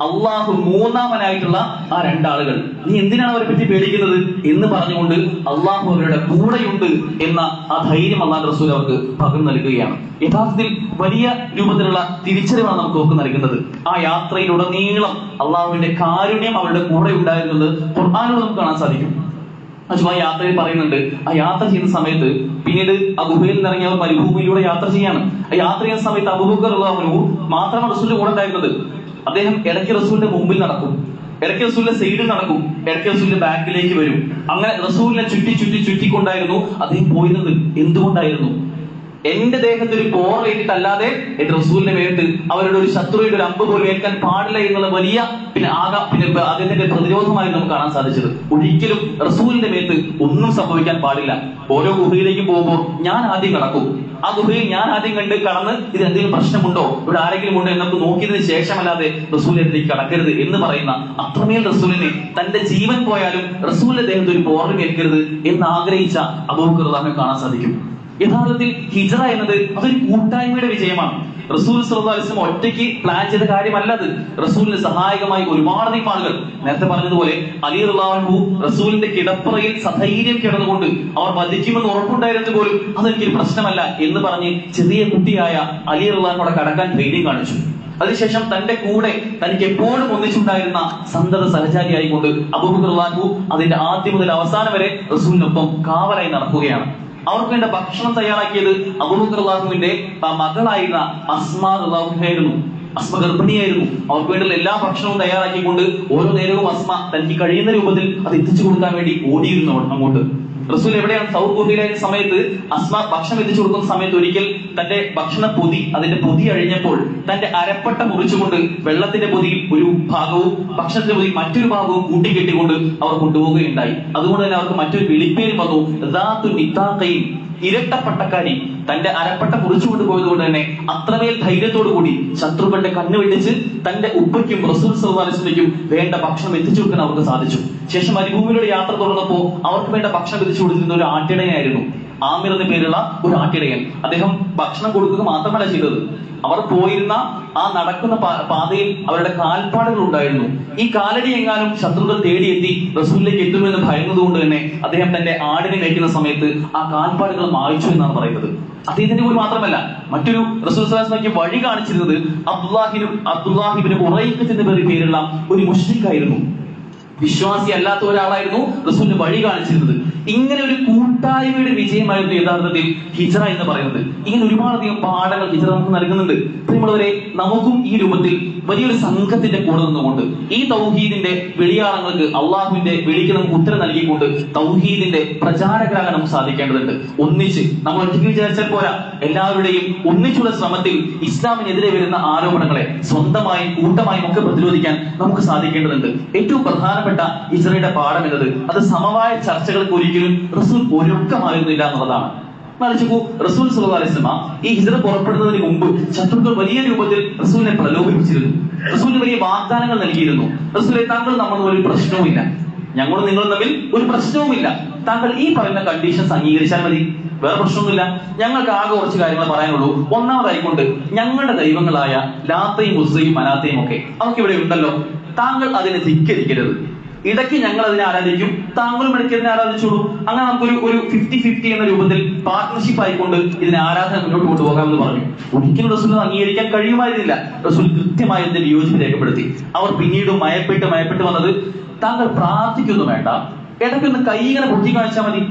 അള്ളാഹു മൂന്നാമനായിട്ടുള്ള ആ 2 ആളുകൾ, നീ എന്തിനാണ് അവരെ പറ്റി പേടിക്കുന്നത് എന്ന് പറഞ്ഞുകൊണ്ട് അള്ളാഹു അവരുടെ കൂടെയുണ്ട് എന്ന ആ ധൈര്യം അള്ളാഹു റസൂൽ അവർക്ക് പകർന്നു നൽകുകയാണ്. യഥാർത്ഥത്തിൽ വലിയ രൂപത്തിലുള്ള തിരിച്ചറിവാണ് നമുക്ക് ഒക്കെ നൽകുന്നത്. ആ യാത്രയിലുടനീളം അള്ളാഹുവിന്റെ കാരുണ്യം അവരുടെ കൂടെ ഉണ്ടായിരുന്നത് ഖുർആനിൽ നമുക്ക് കാണാൻ സാധിക്കും. ആ യാത്രയിൽ പറയുന്നുണ്ട്, ആ യാത്ര ചെയ്യുന്ന സമയത്ത് പിന്നീട് ആ ഗുഹയിൽ നിന്നിറങ്ങി അവർ മരുഭൂമിയിലൂടെ യാത്ര ചെയ്യാണ്. ആ യാത്ര ചെയ്യുന്ന സമയത്ത് അബൂബക്കർ റളിയല്ലാഹു മാത്രമാണ് റസൂലിന്റെ കൂടെ ഉണ്ടായിരുന്നത്. അദ്ദേഹം ഇടയ്ക്ക് റസൂലിന്റെ മുമ്പിൽ നടക്കും, ഇടയ്ക്ക് റസൂലിന്റെ സൈഡിൽ നടക്കും, ഇടയ്ക്ക് റസൂലിന്റെ ബാക്കിലേക്ക് വരും. അങ്ങനെ റസൂലിനെ ചുറ്റിക്കൊണ്ടായിരുന്നു അദ്ദേഹം പോയിരുന്നത്. എന്തുകൊണ്ടായിരുന്നു? എന്റെ ദേഹത്ത് ഒരു പോറേറ്റിട്ടല്ലാതെ എന്റെ റസൂലിന്റെ മേത്ത് അവരുടെ ഒരു ശത്രുവിന്റെ ഒരു അമ്പ് പോലും ഏൽക്കാൻ പാടില്ല എന്നുള്ള വലിയ പിന്നെ അദ്ദേഹത്തിന്റെ പ്രതിരോധമായി നമുക്ക് കാണാൻ സാധിച്ചത്. ഒരിക്കലും റസൂലിന്റെ മേത്ത് ഒന്നും സംഭവിക്കാൻ പാടില്ല. ഓരോ ഗുഹയിലേക്കും പോകുമ്പോൾ ഞാൻ ആദ്യം കടക്കും, ആ ഗുഹയിൽ ഞാൻ ആദ്യം കടന്ന് ഇത് എന്തെങ്കിലും പ്രശ്നമുണ്ടോ, ഇവിടെ ആരെങ്കിലും ഉണ്ടോ എന്നൊക്കെ നോക്കിയതിന് ശേഷമല്ലാതെ റസൂലിലേക്ക് കടക്കരുത് എന്ന് പറയുന്ന അത്രമേൽ റസൂലിനെ തന്റെ ജീവൻ പോയാലും റസൂലിന്റെ ദേഹത്ത് ഒരു പോറലും ഏൽക്കരുത് എന്ന് ആഗ്രഹിച്ച അബൂബക്കർ റളിയല്ലാഹു കാണാൻ സാധിക്കും. യഥാർത്ഥത്തിൽ ഹിജ്റ എന്നത് അതൊരു കൂട്ടായ്മയുടെ വിജയമാണ്. റസൂൽ സല്ലല്ലാഹു അലൈഹി വസല്ലം ഒറ്റയ്ക്ക് പ്ലാൻ ചെയ്ത കാര്യമല്ല അത്. റസൂലിന് സഹായകമായി ഒരുപാട് ആളുകൾ, നേരത്തെ പറഞ്ഞതുപോലെ അലി റളിയല്ലാഹു അൻഹു റസൂലിന്റെ കിടപ്പറയിൽ സധൈര്യം കിടന്നുകൊണ്ട് അവർ വധിക്കുമെന്ന് ഉറപ്പുണ്ടായിരുന്നു പോലും അതെനിക്കൊരു പ്രശ്നമല്ല എന്ന് പറഞ്ഞ് ചെറിയ കുട്ടിയായ അലി റളിയല്ലാഹു അൻഹു കടക്കാൻ ധൈര്യം കാണിച്ചു. അതിനുശേഷം തന്റെ കൂടെ തനിക്ക് എപ്പോഴും ഒന്നിച്ചുണ്ടായിരുന്ന സന്തത സഹചാരിയായിക്കൊണ്ട് അബൂബക്കർ റളിയല്ലാഹു അൻഹു അതിന്റെ ആദ്യം മുതൽ അവസാനം വരെ റസൂലിനൊപ്പം കാവലായി നടക്കുകയാണ്. അവർക്ക് വേണ്ട ഭക്ഷണം തയ്യാറാക്കിയത് അബൂബക്കർ റളിയല്ലാഹുവിന്റെ മകളായിരുന്ന അസ്മാ റളിയല്ലാഹു ആയിരുന്നു. അസ്മ ഗർഭിണിയായിരുന്നു. അവർക്ക് വേണ്ടിയുള്ള എല്ലാ ഭക്ഷണവും തയ്യാറാക്കിക്കൊണ്ട് ഓരോ നേരവും അസ്മ തനിക്ക് കഴിയുന്ന രൂപത്തിൽ അത് എത്തിച്ചു കൊടുക്കാൻ വേണ്ടി ഓടിയിരുന്നു അങ്ങോട്ട്. റസൂൽ എവിടെയാണ്? സൗർ ഗുഹയിലായ സമയത്ത് അസ്മ ഭക്ഷണം എത്തിച്ചു കൊടുക്കുന്ന സമയത്ത് ഒരിക്കൽ തന്റെ ഭക്ഷണ പൊതി, അതിന്റെ പൊതി അഴിഞ്ഞപ്പോൾ തന്റെ അരപ്പട്ട മുറിച്ചുകൊണ്ട് വെള്ളത്തിന്റെ പൊതിയിൽ ഒരു ഭാഗവും ഭക്ഷണത്തിന്റെ പൊതി മറ്റൊരു ഭാഗവും കൂട്ടിക്കെട്ടിക്കൊണ്ട് അവർ കൊണ്ടുപോവുകയുണ്ടായി. അതുകൊണ്ട് തന്നെ അവർക്ക് മറ്റൊരു വിളിപ്പേര് വന്നു, ദാത്തു നിത്താഖൈൻ, ഇരട്ടപ്പട്ടക്കാരി. തന്റെ അരപ്പട്ട മുറിച്ചു കൊണ്ടുപോയത് കൊണ്ട് തന്നെ അത്രമേൽ ധൈര്യത്തോടു കൂടി ശത്രുക്കളുടെ കണ്ണ് വെട്ടിച്ച് തന്റെ ഉപ്പയ്ക്കും റസൂൽ സല്ലല്ലാഹു അലൈഹി വസല്ലമയ്ക്കും വേണ്ട ഭക്ഷണം എത്തിച്ചു കൊടുക്കാൻ അവർക്ക് സാധിച്ചു. ശേഷം മരുഭൂമിയിലൂടെ യാത്ര തുടർന്നപ്പോൾ അവർക്ക് വേണ്ട ഭക്ഷണം എത്തിച്ചു കൊടുത്തിരുന്ന ഒരു ആട്ടിടയനായിരുന്നു. ആമിർ എന്ന പേരുള്ള ഒരു ആട്ടിടയൻ. അദ്ദേഹം ഭക്ഷണം കൊടുക്കുക മാത്രമല്ല ചെയ്തത്, അവർ പോയിരുന്ന ആ നടക്കുന്ന പാതയിൽ അവരുടെ കാൽപ്പാടുകൾ ഉണ്ടായിരുന്നു. ഈ കാലടി എങ്ങാനും ശത്രുക്കൾ തേടിയെത്തി റസൂലിലേക്ക് എത്തുമെന്ന് ഭയന്നതുകൊണ്ട് തന്നെ അദ്ദേഹം തന്റെ ആടിനെ മേയ്ക്കുന്ന സമയത്ത് ആ കാൽപ്പാടുകൾ മായ്ച്ചു എന്നാണ് പറയുന്നത്. അദ്ദേഹത്തിന്റെ പോലും മാത്രമല്ല, മറ്റൊരു റസൂൽ സ്വല്ലല്ലാഹു അലൈഹി വസല്ലമയ്ക്ക് വഴി കാണിച്ചിരുന്നത് അബ്ദുല്ലാഹിബ്നു ഉറൈഖത്ത് എന്ന പേരുള്ള ഒരു മുശ്രിക്കായിരുന്നു. വിശ്വാസി അല്ലാത്ത ഒരാളായിരുന്നു റസൂലിന് വഴി കാണിച്ചിരുന്നത്. ഇങ്ങനെ ഒരു കൂട്ടായ്മയുടെ വിജയമായിരുന്നു യഥാർത്ഥത്തിൽ ഹിജ്റ എന്ന് പറയുന്നത്. ഇങ്ങനെ ഒരുപാടധികം പാഠങ്ങൾ ഹിജ്റ നമുക്ക് നൽകുന്നുണ്ട്. പ്രിയമുള്ളവരെ, നമുക്കും ഈ രൂപത്തിൽ വലിയൊരു സംഘത്തിന്റെ കൂടെ നിന്നുകൊണ്ട് ഈ തൗഹീദിന്റെ വെളിയാളങ്ങൾക്ക്, അള്ളാഹുവിന്റെ വിളിക്ക് നമുക്ക് ഉത്തരം നൽകിക്കൊണ്ട് തൗഹീദിന്റെ പ്രചാരകരാകാൻ നമുക്ക് സാധിക്കേണ്ടതുണ്ട്. ഒന്നിച്ച് നമ്മൾ ഒറ്റയ്ക്ക് വിചാരിച്ചാൽ പോരാ, എല്ലാവരുടെയും ഒന്നിച്ചുള്ള ശ്രമത്തിൽ ഇസ്ലാമിനെതിരെ വരുന്ന ആരോപണങ്ങളെ സ്വന്തമായും കൂട്ടമായും ഒക്കെ പ്രതിരോധിക്കാൻ നമുക്ക് സാധിക്കേണ്ടതുണ്ട്. ഏറ്റവും പ്രധാനപ്പെട്ട ഹിജ്റയുടെ പാഠം എന്നത് അത് സമവായ ചർച്ചകൾക്ക് ഒരിക്കലും റസൂൽ ഒരുക്കമായിരുന്നില്ല എന്നുള്ളതാണ്. റസൂൽ സല്ലല്ലാഹു അലൈഹി വസല്ലം ഈ ഹിജ്റ പുറപ്പെടുന്നതിന് മുമ്പ് ശത്രുക്കൾ വലിയ രൂപത്തിൽ റസൂലിനെ പ്രലോഭിപ്പിച്ചിരുന്നു. റസൂലിന് വലിയ വാഗ്ദാനങ്ങൾ നൽകിയിരുന്നു. റസൂലെ, താങ്കൾ നമ്മൾ ഒരു പ്രശ്നവുമില്ല, ഞങ്ങളും നിങ്ങളും തമ്മിൽ ഒരു പ്രശ്നവുമില്ല, താങ്കൾ ഈ പറയുന്ന കണ്ടീഷൻസ് അംഗീകരിച്ചാൽ മതി, വേറെ പ്രശ്നമൊന്നുമില്ല. ഞങ്ങൾക്ക് ആകെ കുറച്ച് കാര്യങ്ങൾ പറയാനുള്ളൂ. ഒന്നാമതായിക്കൊണ്ട് ഞങ്ങളുടെ ദൈവങ്ങളായ ലാത്തയും ഉസ്സയും മനാത്തയും ഒക്കെ അവർക്ക് ഇവിടെ ഉണ്ടല്ലോ, താങ്കൾ അതിനെ ധിക്കരിക്കരുത്. ഇടയ്ക്ക് ഞങ്ങൾ അതിനെ ആരാധിക്കും, താങ്കളും ഇടയ്ക്ക് അതിനെ ആരാധിച്ചോളൂ. അങ്ങനെ നമുക്കൊരു 50-50 എന്ന രൂപത്തിൽ പാർട്ട്ണർഷിപ്പ് ആയിക്കൊണ്ട് ഇതിനെ ആരാധന മുന്നോട്ട് കൊണ്ടുപോകാമെന്ന് പറഞ്ഞു. ഒരിക്കലും റസൂലിനെ അംഗീകരിക്കാൻ കഴിയുമായിരുന്നില്ല. റസൂൽ കൃത്യമായി അതിന്റെ വിയോജിപ്പ് രേഖപ്പെടുത്തി. അവർ പിന്നീട് മയപ്പെട്ട് വന്നത്, താങ്കൾ പ്രാർത്ഥിക്കൊന്നും വേണ്ട, ഇടയ്ക്കൊന്ന് കൈ ഇങ്ങനെ പൊക്കി കാണിച്ചാൽ മതി,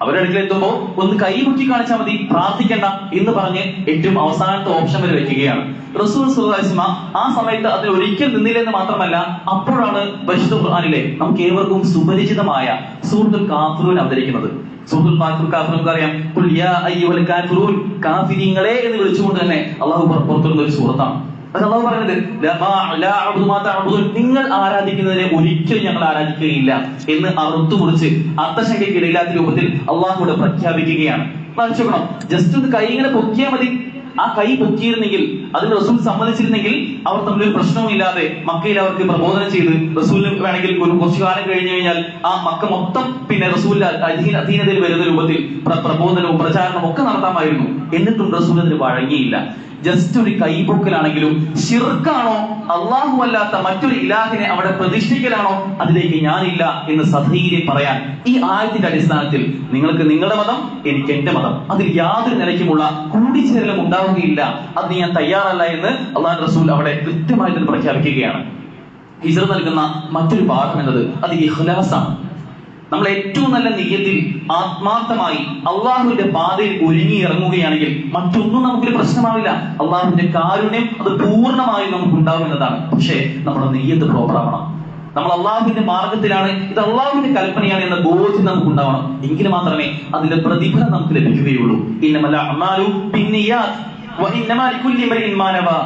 അവരുടെ അടുക്കലെത്തുമ്പോ ഒന്ന് കൈ പൊക്കി കാണിച്ചാൽ മതി, പ്രാർത്ഥിക്കണ്ട എന്ന് പറഞ്ഞ് ഏറ്റവും അവസാനത്തെ ഓപ്ഷൻ വരെ വെക്കുകയാണ്. റസൂൽ സല്ലല്ലാഹു അലൈഹി വസല്ലം ആ സമയത്ത് അതിൽ ഒരിക്കൽ നിന്നില്ലെന്ന് മാത്രമല്ല, അപ്പോഴാണ് പരിശുദ്ധ ഖുർആനിലെ നമുക്ക് ഏവർക്കും സുപരിചിതമായ സൂറത്തുൽ കാഫിറൂൻ അവതരിക്കുന്നത്. സൂറത്തുൽ കാഫിറൂൻ അറിയാം, ഖുൽ യാ അയ്യുഹൽ കാഫിറൂൻ, കാഫിരീങ്ങളെ എന്ന് വിളിച്ചുകൊണ്ട് തന്നെ അള്ളാഹു പുറത്തുവിടുന്ന ഒരു സൂറത്താണ്. അള്ളാഹു പറയുന്നത്, നിങ്ങൾ ആരാധിക്കുന്നതിനെ ഒരിക്കലും ഞങ്ങൾ ആരാധിക്കുകയില്ല എന്ന് അറുത്തുമുറിച്ച് അർത്ഥശങ്കയ്ക്കിടയില്ലാത്ത രൂപത്തിൽ അള്ളാഹുവിടെ പ്രഖ്യാപിക്കുകയാണ്. ജസ്റ്റ് ഒന്ന് കൈ ഇങ്ങനെ പൊക്കിയാൽ മതി. ആ കൈ പൊക്കിയിരുന്നെങ്കിൽ, അതിന് റസൂൽ സമ്മതിച്ചിരുന്നെങ്കിൽ അവർ തമ്മിൽ പ്രശ്നവും ഇല്ലാതെ മക്കയിൽ അവർക്ക് പ്രബോധനം ചെയ്ത് റസൂലിന് വേണമെങ്കിൽ കുറച്ചു കാലം കഴിഞ്ഞു കഴിഞ്ഞാൽ ആ മക്ക മൊത്തം പിന്നെ റസൂലിന്റെ അധീനതയിൽ വരുന്ന രൂപത്തിൽ പ്രബോധനവും പ്രചാരണവും ഒക്കെ നടത്താമായിരുന്നു. എന്നിട്ടും റസൂൽ അതിന് വഴങ്ങിയില്ല. ജസ്റ്റ് ഒരു കൈപൊക്കലാണെങ്കിലും ശിർക്കാണോ, അള്ളാഹു അല്ലാത്ത മറ്റൊരു ഇലാഹിനെ അവിടെ പ്രതിഷ്ഠിക്കലാണോ, അതിലേക്ക് ഞാനില്ല എന്ന് സധൈര്യം പറയാൻ ഈ ആയത്തിന്റെ അടിസ്ഥാനത്തിൽ നിങ്ങൾക്ക് നിങ്ങളുടെ മതം, എനിക്ക് എന്റെ മതം, അതിൽ യാതൊരു നിലയ്ക്കുമുള്ള കൂടിച്ചേരലും ഉണ്ടാവുകയില്ല, അത് ഞാൻ തയ്യാറല്ല എന്ന് അള്ളാഹു റസൂൽ അവിടെ കൃത്യമായിട്ട് പ്രഖ്യാപിക്കുകയാണ്. ഹിജ്റ നൽകുന്ന മറ്റൊരു പാഠം എന്നത് അത് ഇഖ്ലാസാണ്. നമ്മൾ ഏറ്റവും നല്ല നിയ്യത്തിൽ ആത്മാർത്ഥമായി അള്ളാഹുവിന്റെ പാതയിൽ ഒരുങ്ങി ഇറങ്ങുകയാണെങ്കിൽ മറ്റൊന്നും നമുക്കൊരു പ്രശ്നമാവില്ല. അള്ളാഹുവിന്റെ കാരുണ്യം അത് പൂർണ്ണമായും നമുക്ക് ഉണ്ടാവുന്നതാണ്. പക്ഷേ നമ്മുടെ നിയ്യത്ത് പ്രോപ്പർ ആവണം. നമ്മൾ അള്ളാഹുവിന്റെ മാർഗത്തിലാണ്, ഇത് അള്ളാഹുവിന്റെ കൽപ്പനയാണ് എന്ന ബോധ്യം നമുക്ക് ഉണ്ടാവണം. എങ്കിൽ മാത്രമേ അതിന്റെ പ്രതിഫലം നമുക്ക് ലഭിക്കുകയുള്ളൂ. ഇന്നമൽ അഅ്മാലു ബിന്നിയ്യാത്ത് വഇന്നമാ ലികുല്ലി ഇംറിഇൻ മാ നവാ.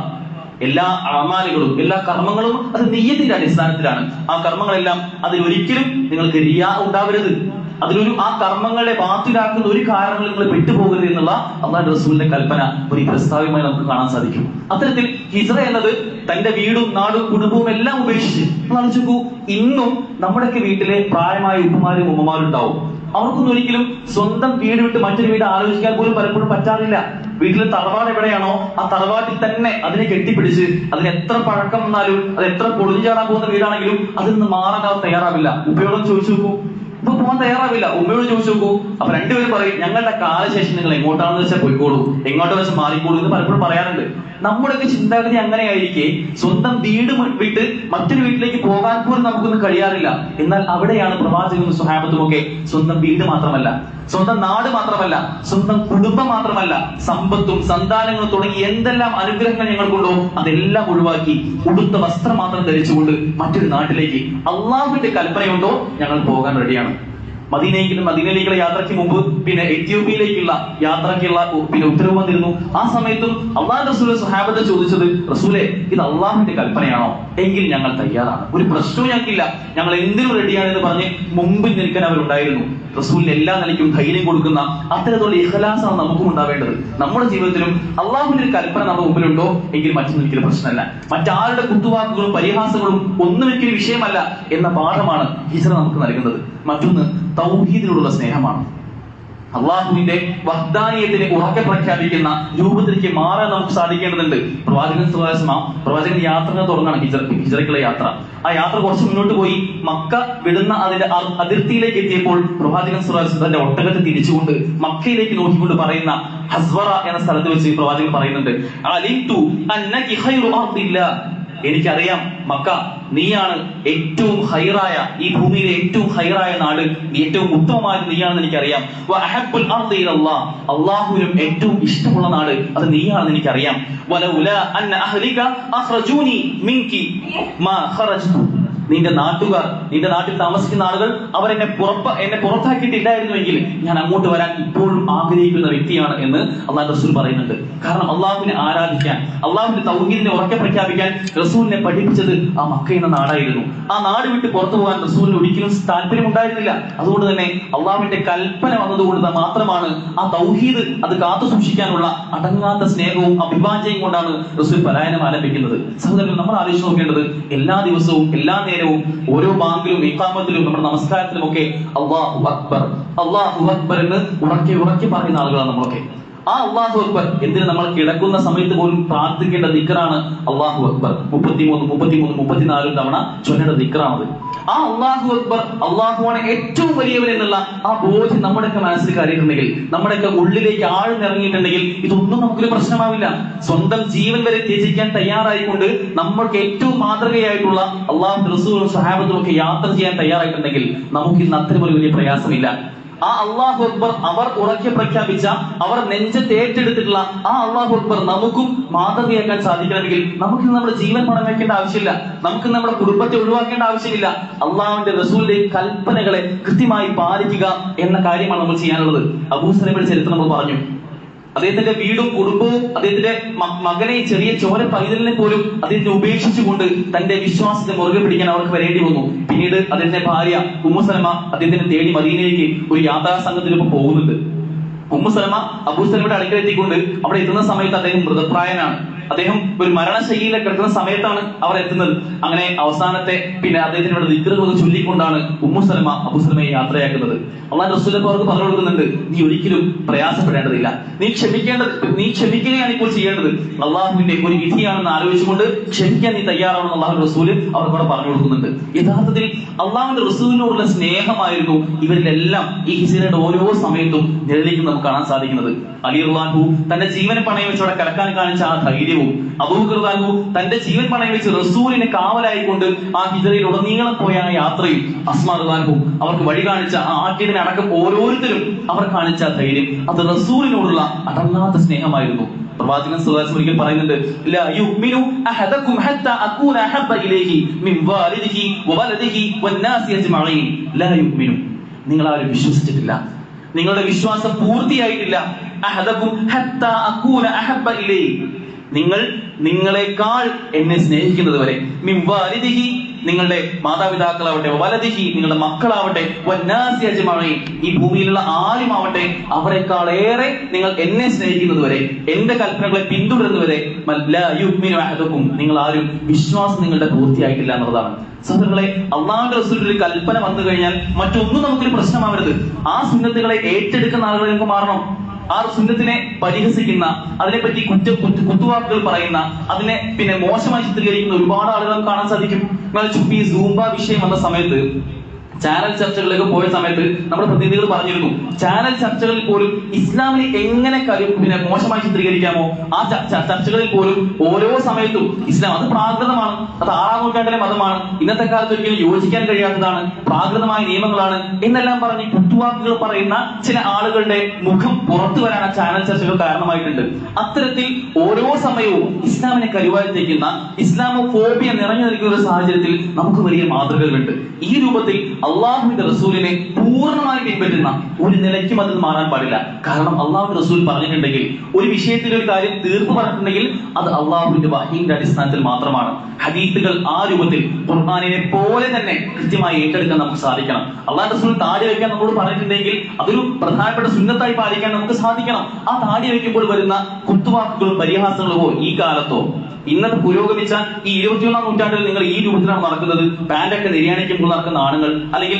എല്ലാ അമാലുകളും, എല്ലാ കർമ്മങ്ങളും അത് നിയ്യത്തിന്റെ അടിസ്ഥാനത്തിലാണ്. ആ കർമ്മങ്ങളെല്ലാം അതിലൊരിക്കലും നിങ്ങൾക്ക് റിയാ ഉണ്ടാവരുത്. അതിലൊരു ആ കർമ്മങ്ങളെ ബാത്തിലാക്കുന്ന ഒരു കാരണങ്ങൾ നിങ്ങൾ പെട്ടുപോകരുത് എന്നുള്ള അല്ലാഹുവിന്റെ റസൂലിന്റെ കൽപ്പന ഒരു പ്രസ്താവ്യമായി നമുക്ക് കാണാൻ സാധിക്കും. അത്തരത്തിൽ ഹിജ്റ എന്നത് തന്റെ വീടും നാടും കുടുംബവും എല്ലാം ഉപേക്ഷിച്ച്, ആലോചിക്കൂ, ഇന്നും നമ്മുടെയൊക്കെ വീട്ടിലെ പ്രായമായ ഉപ്പമാരും ഉമ്മമാരും ഉണ്ടാവും. അവർക്കൊന്നും ഒരിക്കലും സ്വന്തം വീട് വിട്ട് മറ്റൊരു വീട് ആലോചിക്കാൻ പോലും പലപ്പോഴും പറ്റാറില്ല. വീട്ടിലെ തറവാട് എവിടെയാണോ ആ തറവാട്ടിൽ തന്നെ അതിനെ കെട്ടിപ്പിടിച്ച്, അതിന് എത്ര പഴക്കം വന്നാലും, അത് എത്ര പൊളിഞ്ഞാടാൻ പോകുന്ന വീടാണെങ്കിലും അതിൽ നിന്ന് മാറാൻ അവർ തയ്യാറാവില്ല. ഉപയോഗം ചോദിച്ചു നോക്കൂ, ഇപ്പൊ പോകാൻ തയ്യാറാവില്ല. ഉമ്മയോട് ചോദിച്ചു നോക്കൂ, അപ്പൊ രണ്ടുപേരും പറയും, ഞങ്ങളുടെ കാലശേഷം നിങ്ങൾ എങ്ങോട്ടാണെന്ന് വെച്ചാൽ പോയിക്കോളൂ, എങ്ങോട്ടാന്ന് വെച്ചാൽ മാറിക്കോളൂ എന്ന് പലപ്പോഴും പറയാറുണ്ട്. നമ്മുടെയൊക്കെ ചിന്താഗതി അങ്ങനെയായിരിക്കെ സ്വന്തം വീട് വിട്ട് മറ്റൊരു വീട്ടിലേക്ക് പോകാൻ പോലും നമുക്കൊന്നും കഴിയാറില്ല. എന്നാൽ അവിടെയാണ് പ്രവാചകനും സ്വഹാബത്തും ഒക്കെ സ്വന്തം വീട് മാത്രമല്ല, സ്വന്തം നാട് മാത്രമല്ല, സ്വന്തം കുടുംബം മാത്രമല്ല, സമ്പത്തും സന്താനങ്ങളും തുടങ്ങി എന്തെല്ലാം അനുഗ്രഹങ്ങൾ ഞങ്ങൾക്കുണ്ടോ അതെല്ലാം ഒഴിവാക്കി ഉടുത്ത വസ്ത്രം മാത്രം ധരിച്ചുകൊണ്ട് മറ്റൊരു നാട്ടിലേക്ക് അള്ളാഹുവിന്റെ കൽപ്പനയുണ്ടോ ഞങ്ങൾ പോകാൻ റെഡിയാണ്. മദീനയിലേക്കുള്ള യാത്രയ്ക്ക് മുമ്പ് പിന്നെ എത്യോപ്യയിലേക്കുള്ള യാത്രയ്ക്കുള്ള പിന്നെ ഉത്തരവ് വന്നിരുന്നു. ആ സമയത്തും അള്ളാഹുവിന്റെ റസൂൽ സ്വഹാബത്തെ ചോദിച്ചത്, റസൂലെ, ഇത് അള്ളാഹുവിന്റെ കൽപ്പനയാണോ? എങ്കിൽ ഞങ്ങൾ തയ്യാറാണ്, ഒരു പ്രശ്നവും ഞങ്ങൾക്കില്ല, ഞങ്ങൾ എന്തിനും റെഡിയാണെന്ന് പറഞ്ഞ് മുമ്പിൽ നിൽക്കാൻ അവരുണ്ടായിരുന്നു. റസൂലിന് എല്ലാ നിലയ്ക്കും ധൈര്യം കൊടുക്കുന്ന അത്തരത്തിലുള്ള ഇഖ്ലാസാണ് നമുക്കും ഉണ്ടാവേണ്ടത്. നമ്മുടെ ജീവിതത്തിലും അള്ളാഹുവിന്റെ ഒരു കൽപ്പന നമ്മുടെ മുമ്പിലുണ്ടോ എങ്കിൽ മറ്റൊന്നും പ്രശ്നമല്ല, മറ്റാരുടെ കുത്തുവാക്കുകളും പരിഹാസങ്ങളും ഒന്നും ഒരിക്കലും വിഷയമല്ല എന്ന പാഠമാണ് ഹിജ്റ നമുക്ക് നൽകുന്നത്. മറ്റൊന്ന് തൗഹീദിനോടുള്ള സ്നേഹമാണ്. അള്ളാഹുവിന്റെ വഹ്ദാനിയത്തിനെ ഉറക്കെ പ്രഖ്യാപിക്കുന്ന രൂപത്തിലേക്ക് മാറാൻ നമുക്ക് സാധിക്കേണ്ടതുണ്ട്. പ്രവാചകൻ യാത്ര തുടങ്ങണം, ഹിജ്റയ്ക്കുള്ള യാത്ര. ആ യാത്ര കുറച്ച് മുന്നോട്ട് പോയി മക്ക വിടുന്ന അതിന്റെ അതിർത്തിയിലേക്ക് എത്തിയപ്പോൾ പ്രവാചകൻ തന്റെ ഒട്ടകത്തെ തിരിച്ചുകൊണ്ട് മക്കയിലേക്ക് നോക്കിക്കൊണ്ട് പറയുന്ന ഹസ്വറ എന്ന സ്ഥലത്ത് വെച്ച് പ്രവാചകൻ പറയുന്നുണ്ട്, അലിംതു അന്നകി ഖൈറു അർദില്ലാ, എനിക്കറിയാം മക്ക, നീയാണ് ഏറ്റവും ഹൈറായ, ഈ ഭൂമിയിലെ ഏറ്റവും ഹൈറായ നാട്, ഏറ്റവും ഉത്തമമായത് നീയാണെന്ന് എനിക്കറിയാം. അള്ളാഹുവിനും ഏറ്റവും ഇഷ്ടമുള്ള നാട് അത് നീയാണെന്ന് എനിക്കറിയാം. നിന്റെ നാട്ടുകാർ, നിന്റെ നാട്ടിൽ താമസിക്കുന്ന ആളുകൾ അവരെന്നെ പുറത്താക്കിയിട്ടില്ലായിരുന്നുവെങ്കിൽ ഞാൻ അങ്ങോട്ട് വരാൻ ഇപ്പോഴും ആഗ്രഹിക്കുന്ന വ്യക്തിയാണ് എന്ന് അള്ളാഹു റസൂൽ പറയുന്നുണ്ട്. കാരണം അള്ളാഹുവിനെ ആരാധിക്കാൻ, അള്ളാഹുവിന്റെ തൗഹീദിനെ ഉറക്കെ പ്രഖ്യാപിക്കാൻ റസൂലിനെ പഠിപ്പിച്ചത് ആ മക്ക എന്ന നാടായിരുന്നു. ആ നാട് വിട്ട് പുറത്തു പോകാൻ റസൂലിന് ഒരിക്കലും താല്പര്യം ഉണ്ടായിരുന്നില്ല. അതുകൊണ്ട് തന്നെ അള്ളാഹുവിന്റെ കൽപ്പന വന്നതുകൊണ്ട് മാത്രമാണ് ആ തൗഹീദ് അത് കാത്തു സൂക്ഷിക്കാനുള്ള അടങ്ങാത്ത സ്നേഹവും അഭിവാഞ്ജയും കൊണ്ടാണ് റസൂൽ പലായനം ആരംഭിക്കുന്നത്. സഹോദരൻ, നമ്മൾ ആലോചിച്ച് നോക്കേണ്ടത് എല്ലാ ദിവസവും എല്ലാ നേരവും ഓരോ ബാങ്കിലും ഇഖാമത്തിലും നമ്മുടെ നമസ്കാരത്തിലും ഒക്കെ അല്ലാഹു അക്ബർ അല്ലാഹു അക്ബർ എന്ന് ഉറക്കെ ഉറക്കെ പറയുന്ന ആളുകളാണ് നമ്മളൊക്കെ. ആ അല്ലാഹു അക്ബർ എന്തിന് നമ്മൾ കിടക്കുന്ന സമയത്ത് പോലും പ്രാർത്ഥിക്കേണ്ട ദിക്റാണ് അല്ലാഹു അക്ബർ. 33 തവണ ചൊല്ലേണ്ട ദിക്റാണത്. ആ അല്ലാഹു അക്ബർ, അല്ലാഹുവാണ് ഏറ്റവും വലിയവൻ എന്നുള്ള ആ ബോധ്യം നമ്മുടെയൊക്കെ മനസ്സിൽ കയറിയിട്ടുണ്ടെങ്കിൽ, നമ്മുടെയൊക്കെ ഉള്ളിലേക്ക് ആഴ്ന്നിറങ്ങിയിട്ടുണ്ടെങ്കിൽ ഇതൊന്നും നമുക്കൊരു പ്രശ്നമാവില്ല. സ്വന്തം ജീവൻ വരെ ത്യജിക്കാൻ തയ്യാറായിക്കൊണ്ട് നമ്മൾക്ക് ഏറ്റവും മാതൃകയായിട്ടുള്ള അള്ളാഹു റസൂലും സഹാബത്തും ഒക്കെ യാത്ര ചെയ്യാൻ തയ്യാറായിട്ടുണ്ടെങ്കിൽ നമുക്ക് ഇന്ന് അത്തരമൊരു വലിയ പ്രയാസമില്ല. ആ അല്ലാഹു അക്ബർ അവർ ഉറക്കെ പ്രഖ്യാപിച്ച, അവർ നെഞ്ചത്ത് ഏറ്റെടുത്തിട്ടുള്ള ആ അല്ലാഹു അക്ബർ നമുക്കും മാതൃകയാക്കാൻ സാധിക്കണമെങ്കിൽ നമുക്ക് നമ്മുടെ ജീവൻ പണം വെക്കേണ്ട ആവശ്യമില്ല, നമുക്ക് നമ്മുടെ കുടുംബത്തെ ഒഴിവാക്കേണ്ട ആവശ്യമില്ല. അള്ളാഹുവിന്റെ റസൂലിന്റെ കൽപ്പനകളെ കൃത്യമായി പാലിക്കുക എന്ന കാര്യമാണ് നമ്മൾ ചെയ്യാനുള്ളത്. അബൂ സലമയുടെ ചരിത്രം നമ്മൾ പറഞ്ഞു. അദ്ദേഹത്തിന്റെ വീടും കുടുംബവും അദ്ദേഹത്തിന്റെ മകനെ, ചെറിയ ചോര പൈതലിനെ പോലും അദ്ദേഹത്തെ ഉപേക്ഷിച്ചുകൊണ്ട് തന്റെ വിശ്വാസത്തെ മുറുകെ പിടിക്കാൻ അവർക്ക് വരേണ്ടി വന്നു. പിന്നീട് അദ്ദേഹത്തിന്റെ ഭാര്യ ഉമ്മു സലമ അദ്ദേഹത്തിനെ തേടി മദീനയിലേക്ക് ഒരു യാത്രാ സംഘത്തിലൊപ്പം പോകുന്നുണ്ട്. ഉമ്മു സലമ അബൂ സലമയുടെ അടുക്കലെത്തിക്കൊണ്ട് അവിടെ എത്തുന്ന സമയത്ത് അദ്ദേഹം മൃതപ്രായനാണ്. അദ്ദേഹം ഒരു മരണശൈലിയിലേക്ക് കിടക്കുന്ന സമയത്താണ് അവർ എത്തുന്നത്. അങ്ങനെ അവസാനത്തെ അദ്ദേഹത്തിനോട് ദിക്റുകൾ ചൊല്ലിക്കൊണ്ടാണ് ഉമ്മു സലമ അബൂ സലമയെ യാത്രയാക്കുന്നത്. അള്ളാഹു റസൂൽ അവർക്ക് പറഞ്ഞു കൊടുക്കുന്നുണ്ട്, നീ ഒരിക്കലും പ്രയാസപ്പെടേണ്ടതില്ല, നീ ക്ഷമിക്കുകയാണ് ഇപ്പോൾ ചെയ്യേണ്ടത്. അള്ളാഹുവിന്റെ ഒരു വിധിയാണെന്ന് ആലോചിച്ചുകൊണ്ട് ക്ഷമിക്കാൻ നീ തയ്യാറാണെന്ന് അള്ളാഹു റസൂൽ അവർക്കവിടെ പറഞ്ഞു കൊടുക്കുന്നുണ്ട്. യഥാർത്ഥത്തിൽ അള്ളാഹുവിന്റെ റസൂലിനോടുള്ള സ്നേഹമായിരുന്നു ഇവരിലെല്ലാം ഈ ഹിജ്റയുടെ ഓരോ സമയത്തും നിഴലിക്കുന്നത് നമുക്ക് കാണാൻ സാധിക്കുന്നത്. അലി റളിയല്ലാഹു തന്റെ ജീവനെ പണയം വെച്ച് അവിടെ കിടക്കാൻ കാണിച്ച ആ ധൈര്യവും, അബൂബക്കർ റളിയല്ലാഹു തന്റെ ജീവൻ പണയം വെച്ച് റസൂലിനെ കാവലായിക്കൊണ്ട് ആ ഹിജ്റയിൽ ഉടനീളം പോയ ആ യാത്രയും, അസ്മാ റളിയല്ലാഹു അവർക്ക് വഴി കാണിച്ച ആ ആട്ടിയതിനെ അടക്കം ഓരോരുത്തരും അവർ കാണിച്ച ധൈര്യം, അത് റസൂലിനോടുള്ള അടങ്ങാത്ത സ്നേഹമായിരുന്നു. പ്രവാചകൻ സല്ലല്ലാഹു അലൈഹി വസല്ലം പറയുന്നുണ്ട്, ലാ യുഅ്മിനു അഹദകും ഹത്താ അകൂന അഹബ്ബ ഇലൈഹി മിൻ വാലിദിഹി വവലദിഹി വന്നാസി അജ്മഈൻ. ലാ യുഅ്മിനു, നിങ്ങൾ ആരും വിശ്വസിച്ചിട്ടില്ല, നിങ്ങളുടെ വിശ്വാസം പൂർത്തിയായിട്ടില്ല. അഹദകും ഹത്താ അകൂന അഹബ്ബ ഇലൈഹി, നിങ്ങൾ നിങ്ങളെക്കാൾ എന്നെ സ്നേഹിക്കുന്നത് വരെ, മിൻ വാലിദിഹി നിങ്ങളുടെ മാതാപിതാക്കളാവട്ടെ, വലദിഹി നിങ്ങളുടെ മക്കളാവട്ടെ, വന്നാസി അജ്മഈൻ ഈ ഭൂമിയിലുള്ള ആരുമാവട്ടെ, അവരെക്കാളേറെ നിങ്ങൾ എന്നെ സ്നേഹിക്കുന്നത് വരെ, എന്റെ കൽപ്പനകളെ പിന്തുടരുന്നവരെ, ലാ യുഅ്മിനു അഹദകും നിങ്ങൾ ആരും വിശ്വാസം നിങ്ങളുടെ പൂർത്തിയായിട്ടില്ല എന്നുള്ളതാണ്. സഹോദരങ്ങളെ, അള്ളാഹുവിന്റെ റസൂലിന്റെ ഒരു കൽപ്പന വന്നു കഴിഞ്ഞാൽ മറ്റൊന്നും നമുക്കൊരു പ്രശ്നമാവരുത്. ആ സുന്നത്തുകളെ ഏറ്റെടുക്കുന്ന ആളുകളെ നമുക്ക് മാറണം. ആ സുന്നത്തിനെ പരിഹസിക്കുന്ന, അതിനെപ്പറ്റി കുത്തുവാക്കുകൾ പറയുന്ന, അതിനെ മോശമായി ചിത്രീകരിക്കുന്ന ഒരുപാട് ആളുകൾ കാണാൻ സാധിക്കും. ഈ സൂംബ വിഷയം വന്ന സമയത്ത്, ചാനൽ ചർച്ചകളിലേക്ക് പോയ സമയത്ത് നമ്മുടെ പ്രതിനിധികൾ പറഞ്ഞിരുന്നു, ചാനൽ ചർച്ചകളിൽ പോലും ഇസ്ലാമിനെ എങ്ങനെ മോശമായി ചിത്രീകരിക്കാമോ ആ ചർച്ചകളിൽ പോലും ഓരോ സമയത്തും ഇസ്ലാം അത് പ്രാകൃതമാണ്, അത് 6-ാം നൂറ്റാണ്ടിലെ മതമാണ്, ഇന്നത്തെ കാലത്ത് ഒരിക്കലും യോജിക്കാൻ കഴിയാത്തതാണ്, പ്രാകൃതമായ നിയമങ്ങളാണ് എന്നെല്ലാം പറഞ്ഞ് കുത്തുവാക്കുകൾ പറയുന്ന ചില ആളുകളുടെ മുഖം പുറത്തു വരാൻ ആ ചാനൽ ചർച്ചകൾ കാരണമായിട്ടുണ്ട്. അത്തരത്തിൽ ഓരോ സമയവും ഇസ്ലാമിനെ കരുവാഴ്ത്തേക്കുന്ന, ഇസ്ലാമോ ഫോബിയ നിറഞ്ഞു നിൽക്കുന്ന ഒരു സാഹചര്യത്തിൽ നമുക്ക് വലിയ മാതൃകകളുണ്ട്. ഈ രൂപത്തിൽ അള്ളാഹുവിന്റെ റസൂലിനെ പൂർണ്ണമായി പിൻപറ്റുന്ന ഒരു നിലയ്ക്കും അതിൽ മാറാൻ പാടില്ല. കാരണം അള്ളാഹുവിന്റെ റസൂൽ പറഞ്ഞിട്ടുണ്ടെങ്കിൽ, ഒരു വിഷയത്തിൽ ഒരു കാര്യം തീർപ്പ് പറഞ്ഞിട്ടുണ്ടെങ്കിൽ അത് അള്ളാഹുവിന്റെ വഹീന്റെ അടിസ്ഥാനത്തിൽ മാത്രമാണ്. ഹദീസുകൾ ആ രൂപത്തിൽ ഖുർആനിനെ പോലെ തന്നെ കൃത്യമായി ഏറ്റെടുക്കാൻ നമുക്ക് സാധിക്കണം. അള്ളാഹുവിന്റെ റസൂൽ താടി വയ്ക്കാൻ നമ്മളോട് പറഞ്ഞിട്ടുണ്ടെങ്കിൽ അതൊരു പ്രധാനപ്പെട്ട സുന്നത്തായി പാലിക്കാൻ നമുക്ക് സാധിക്കണം. ആ താടി വയ്ക്കുമ്പോൾ വരുന്ന കുത്തുവാക്കുകളും പരിഹാസങ്ങളോ ഈ കാലത്തോ ഇന്നത്തെ പുരോഗമിച്ച ഈ 21-ാം നൂറ്റാണ്ടിൽ നിങ്ങൾ ഈ രൂപത്തിലാണ് നടക്കുന്നത്. പാന്റൊക്കെ നിര്യാണിക്കുമ്പോൾ നടക്കുന്ന ആണുങ്ങൾ, അല്ലെങ്കിൽ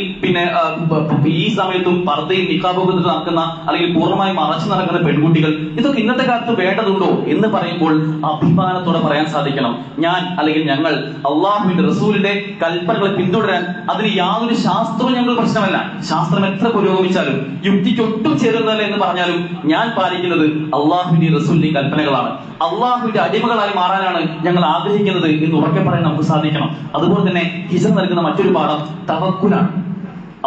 ഈ സമയത്തും പർദ്ദയും നിഖാബൊക്കെ നടക്കുന്ന, അല്ലെങ്കിൽ പൂർണ്ണമായി മറച്ചു നടക്കുന്ന പെൺകുട്ടികൾ, ഇതൊക്കെ ഇന്നത്തെ കാലത്ത് വേണ്ടതുണ്ടോ എന്ന് പറയുമ്പോൾ അഭിമാനത്തോടെ പറയാൻ സാധിക്കണം, ഞാൻ അല്ലെങ്കിൽ ഞങ്ങൾ അള്ളാഹുവിന്റെ റസൂലിന്റെ കൽപ്പനകളെ പിന്തുടരാൻ അതിന് യാതൊരു ശാസ്ത്രവും ഞങ്ങൾ പ്രശ്നമല്ല. ശാസ്ത്രം എത്ര പുരോഗമിച്ചാലും യുക്തിക്ക് ഒട്ടും ചേരുന്നതല്ല എന്ന് പറഞ്ഞാലും ഞാൻ പാലിക്കുന്നത് അള്ളാഹുവിന്റെ റസൂലിന്റെ കൽപ്പനകളാണ്. അള്ളാഹുവിന്റെ അടിമകളായി മാറാനാണ് ഞങ്ങൾ ആഗ്രഹിക്കുന്നത് എന്ന് ഉറക്കെ പറയാൻ നമുക്ക് സാധിക്കണം. അതുപോലെ തന്നെ ഹിജറ നൽകുന്ന മറ്റൊരു പാഠം തവക്കുലാണ്.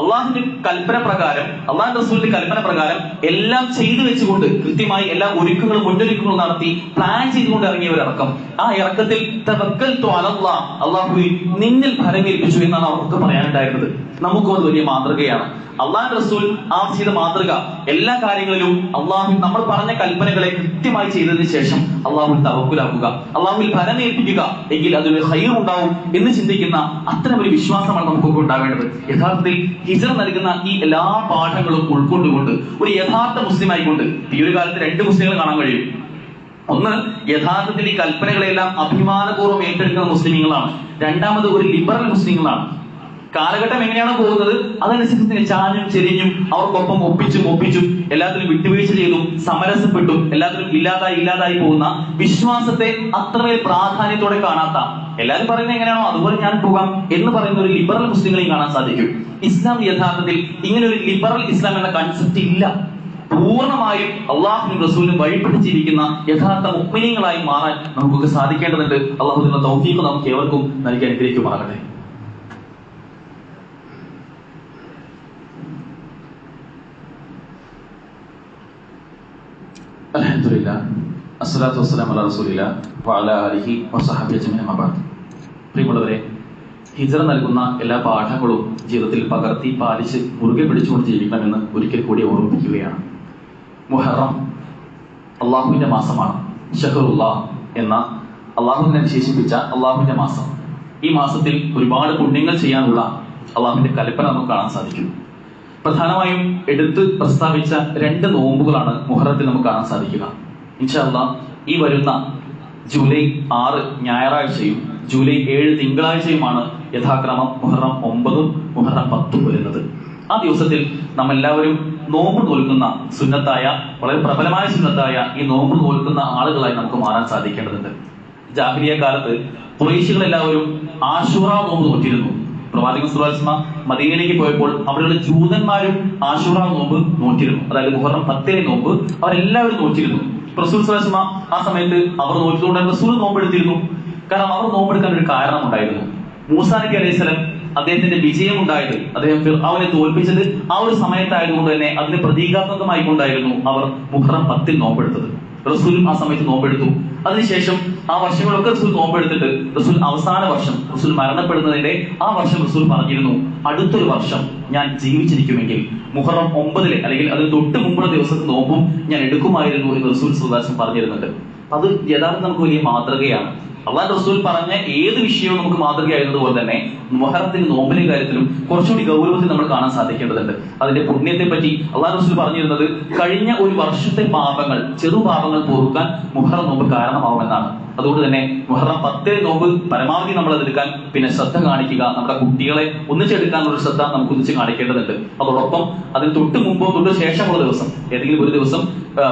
അള്ളാഹുവിന്റെ കൽപ്പന പ്രകാരം, അള്ളാഹു റസൂലിന്റെ കൽപ്പന പ്രകാരം എല്ലാം ചെയ്തു വെച്ചുകൊണ്ട് കൃത്യമായി എല്ലാ ഒരുക്കങ്ങളും മുന്നൊരുക്കങ്ങളും നടത്തി പ്ലാൻ ചെയ്തുകൊണ്ട് ഇറങ്ങിയ ഒരു ഇറക്കം. ആ ഇറക്കത്തിൽ തവക്കൽതു അലല്ലാഹ്, അള്ളാഹുവേ നിന്നിൽ ഫലമേൽപ്പിച്ചു എന്നാണ് അവർക്ക് പറയാനുണ്ടായിരുന്നത്. നമുക്കും അത് വലിയ മാതൃകയാണ്. അള്ളാഹു റസൂൽ ആ ചെയ്ത മാതൃക എല്ലാ കാര്യങ്ങളിലും അള്ളാഹു നമ്മൾ പറഞ്ഞ കൽപ്പനകളെ കൃത്യമായി ചെയ്തതിനു ശേഷം അള്ളാഹുവിൽ തവക്കുലാക്കുക, അള്ളാഹുവിൽ ഫലമേൽപ്പിക്കുക, എങ്കിൽ അതിലൊരു ഹൈർ ഉണ്ടാവും എന്ന് ചിന്തിക്കുന്ന അത്തരം ഒരു വിശ്വാസമാണ് നമുക്കൊക്കെ ഉണ്ടാവേണ്ടത്. യഥാർത്ഥത്തിൽ ഹിജറ നൽകുന്ന ഈ എല്ലാ പാഠങ്ങളും ഉൾക്കൊണ്ടുകൊണ്ട് ഒരു യഥാർത്ഥ മുസ്ലിം ആയിക്കൊണ്ട് ഈ ഒരു കാലത്ത് രണ്ട് മുസ്ലിങ്ങൾ കാണാൻ കഴിയും. ഒന്ന്, യഥാർത്ഥത്തിൽ ഈ കൽപ്പനകളെല്ലാം അഭിമാനപൂർവ്വം ഏറ്റെടുക്കുന്ന മുസ്ലിങ്ങളാണ്. രണ്ടാമത് ഒരു ലിബറൽ മുസ്ലിങ്ങളാണ്. കാലഘട്ടം എങ്ങനെയാണോ പോകുന്നത് അതനുസരിച്ച് ചാഞ്ഞും ചെരിഞ്ഞും അവർക്കൊപ്പം ഒപ്പിച്ചും എല്ലാത്തിലും വിട്ടുവീഴ്ച ചെയ്തും സമരസപ്പെട്ടും എല്ലാത്തിലും ഇല്ലാതായി പോകുന്ന വിശ്വാസത്തെ അത്രമേൽ പ്രാധാന്യത്തോടെ കാണാത്ത, എല്ലാവരും പറയുന്നത് എങ്ങനെയാണോ അതുപോലെ ഞാൻ പോകാം എന്ന് പറയുന്ന ഒരു ലിബറൽ മുസ്ലിങ്ങളെയും കാണാൻ സാധിക്കും. ഇസ്ലാം യഥാർത്ഥത്തിൽ ഇങ്ങനെ ഒരു ലിബറൽ ഇസ്ലാം എന്ന കൺസെപ്റ്റ് ഇല്ല. പൂർണ്ണമായും അള്ളാഹുവിനും റസൂലിനും വഴിപ്പെട്ട് ജീവിക്കുന്ന യഥാർത്ഥ മുഅ്മിനീങ്ങളായി മാറാൻ നമുക്കൊക്കെ സാധിക്കേണ്ടതുണ്ട്. അള്ളാഹുവിന്റെ തൗഫീഖ് നമുക്ക് ഏവർക്കും നൽകി അനുഗ്രഹിക്കുമാറാകട്ടെ. അൽഹംദുലില്ലാഹ് അസ്സലാത്തു വസ്സലാമു അലാ റസൂലില്ലാഹ് വഅലാ ആലിഹി വസഹബിഹി അജ്മഈൻ അമ്മാ ബഅദ്. പ്രിയമുള്ളവരെ, ഹിജറ നൽകുന്ന എല്ലാ പാഠങ്ങളും ജീവിതത്തിൽ പകർത്തി പാലിച്ച് മുറുകെ പിടിച്ചുകൊണ്ട് ജീവിക്കണമെന്ന് ഒരിക്കൽ കൂടി ഓർമ്മിപ്പിക്കുകയാണ്. മുഹറം അള്ളാഹുവിന്റെ മാസമാണ്. ഷഹറുല്ലാഹ് എന്ന അള്ളാഹുവിനെ വിശേഷിപ്പിച്ച അള്ളാഹുവിന്റെ മാസം. ഈ മാസത്തിൽ ഒരുപാട് പുണ്യങ്ങൾ ചെയ്യാനുള്ള അള്ളാഹുവിന്റെ കൽപ്പന നമുക്ക് കാണാൻ സാധിക്കും. പ്രധാനമായും എടുത്ത് പ്രസ്താവിച്ച 2 നോമ്പുകളാണ് മുഹറത്തിൽ നമുക്ക് കാണാൻ സാധിക്കുക. ഇൻഷാ അല്ലാഹ് ഈ വരുന്ന ജൂലൈ 6 ഞായറാഴ്ചയും ജൂലൈ 7 തിങ്കളാഴ്ചയുമാണ് യഥാക്രമം മുഹറം 9 മുഹറം 10 വരുന്നത്. ആ ദിവസത്തിൽ നമ്മെല്ലാവരും നോമ്പ് നോൽക്കുന്ന സുന്നത്തായ, വളരെ പ്രബലമായ സുന്നത്തായ ഈ നോമ്പ് നോൽക്കുന്ന ആളുകളായി നമുക്ക് മാറാൻ സാധിക്കേണ്ടതുണ്ട്. ജാഹിലിയ കാലത്ത് ഖുറൈശികളെല്ലാവരും ആശൂറ നോമ്പ് നോറ്റിരുന്നു. പ്രവാചകൻ സല്ലല്ലാഹു അലൈഹി വസല്ലം മദീനയിലേക്ക് പോയപ്പോൾ അവിടെയുള്ള ജൂതന്മാരും ആശൂറ നോമ്പ് നോറ്റിരുന്നു. അതായത് മുഹറം 10 നോമ്പ് അവരെല്ലാവരും നോറ്റിരുന്നു. റസൂൽ സല്ലല്ലാഹു അലൈഹി വസല്ലം ആ സമയത്ത് അവർ നോറ്റിയതുകൊണ്ട് റസൂൽ നോമ്പെടുത്തിരുന്നു. കാരണം അവർ നോമ്പെടുക്കാൻ ഒരു കാരണം ഉണ്ടായിരുന്നു. മൂസാ നബി അലൈഹി സ്വലാം അദ്ദേഹത്തിന്റെ വിജയം ഉണ്ടായത്, അദ്ദേഹം ഫിർഔനെ തോൽപ്പിച്ചത് ആ ഒരു സമയത്തായതുകൊണ്ട് തന്നെ അതിന് പ്രതീകാത്മകമായി കൊണ്ടായിരുന്നു അവർ മുഹറം 10 നോമ്പെടുത്തത്. റസൂലും ആ സമയത്ത് നോമ്പെടുത്തു. അതിനുശേഷം ആ വർഷങ്ങളൊക്കെ റസൂൽ നോമ്പെടുത്തിട്ട് റസൂൽ അവസാന വർഷം റസൂൽ മരണപ്പെടുന്നതിന്റെ ആ വർഷം റസൂൽ പറഞ്ഞിരുന്നു, അടുത്തൊരു വർഷം ഞാൻ ജീവിച്ചിരിക്കുമെങ്കിൽ മുഹറം 9 അല്ലെങ്കിൽ അതിന് തൊട്ട് മുമ്പുള്ള ദിവസത്തെ നോമ്പും ഞാൻ എടുക്കുമായിരുന്നു എന്ന് റസൂൽ സല്ലല്ലാഹു അലൈഹി വസല്ലം പറഞ്ഞിരുന്നുണ്ട്. അത് യഥാർത്ഥം നമുക്ക് വലിയ മാതൃകയാണ്. അള്ളാഹു റസൂൽ പറഞ്ഞ ഏത് വിഷയവും നമുക്ക് മാതൃകയായിരുന്നതുപോലെ തന്നെ മുഹറത്തിന്റെ നോമ്പിന്റെ കാര്യത്തിലും കുറച്ചുകൂടി ഗൗരവത്തിൽ നമ്മൾ കാണാൻ സാധിക്കേണ്ടതുണ്ട്. അതിന്റെ പുണ്യത്തെ പറ്റി അള്ളാഹു റസൂൽ പറഞ്ഞിരുന്നത് കഴിഞ്ഞ ഒരു വർഷത്തെ പാപങ്ങൾ, ചെറുപാപങ്ങൾ പൊറുക്കാൻ മുഹറം നോമ്പ് കാരണമാവുമെന്നാണ്. അതുകൊണ്ട് തന്നെ മുഹറം 10 നോമ്പ് പരമാവധി നമ്മൾ അതെടുക്കാൻ പിന്നെ ശ്രദ്ധ കാണിക്കുക. നമ്മുടെ കുട്ടികളെ ഒന്നിച്ചെടുക്കാനുള്ള ശ്രദ്ധ നമുക്ക് ഒന്നിച്ച് കാണിക്കേണ്ടതുണ്ട്. അതോടൊപ്പം അതിന് തൊട്ട് മുമ്പോ തൊട്ട് ശേഷമുള്ള ദിവസം ഏതെങ്കിലും ഒരു ദിവസം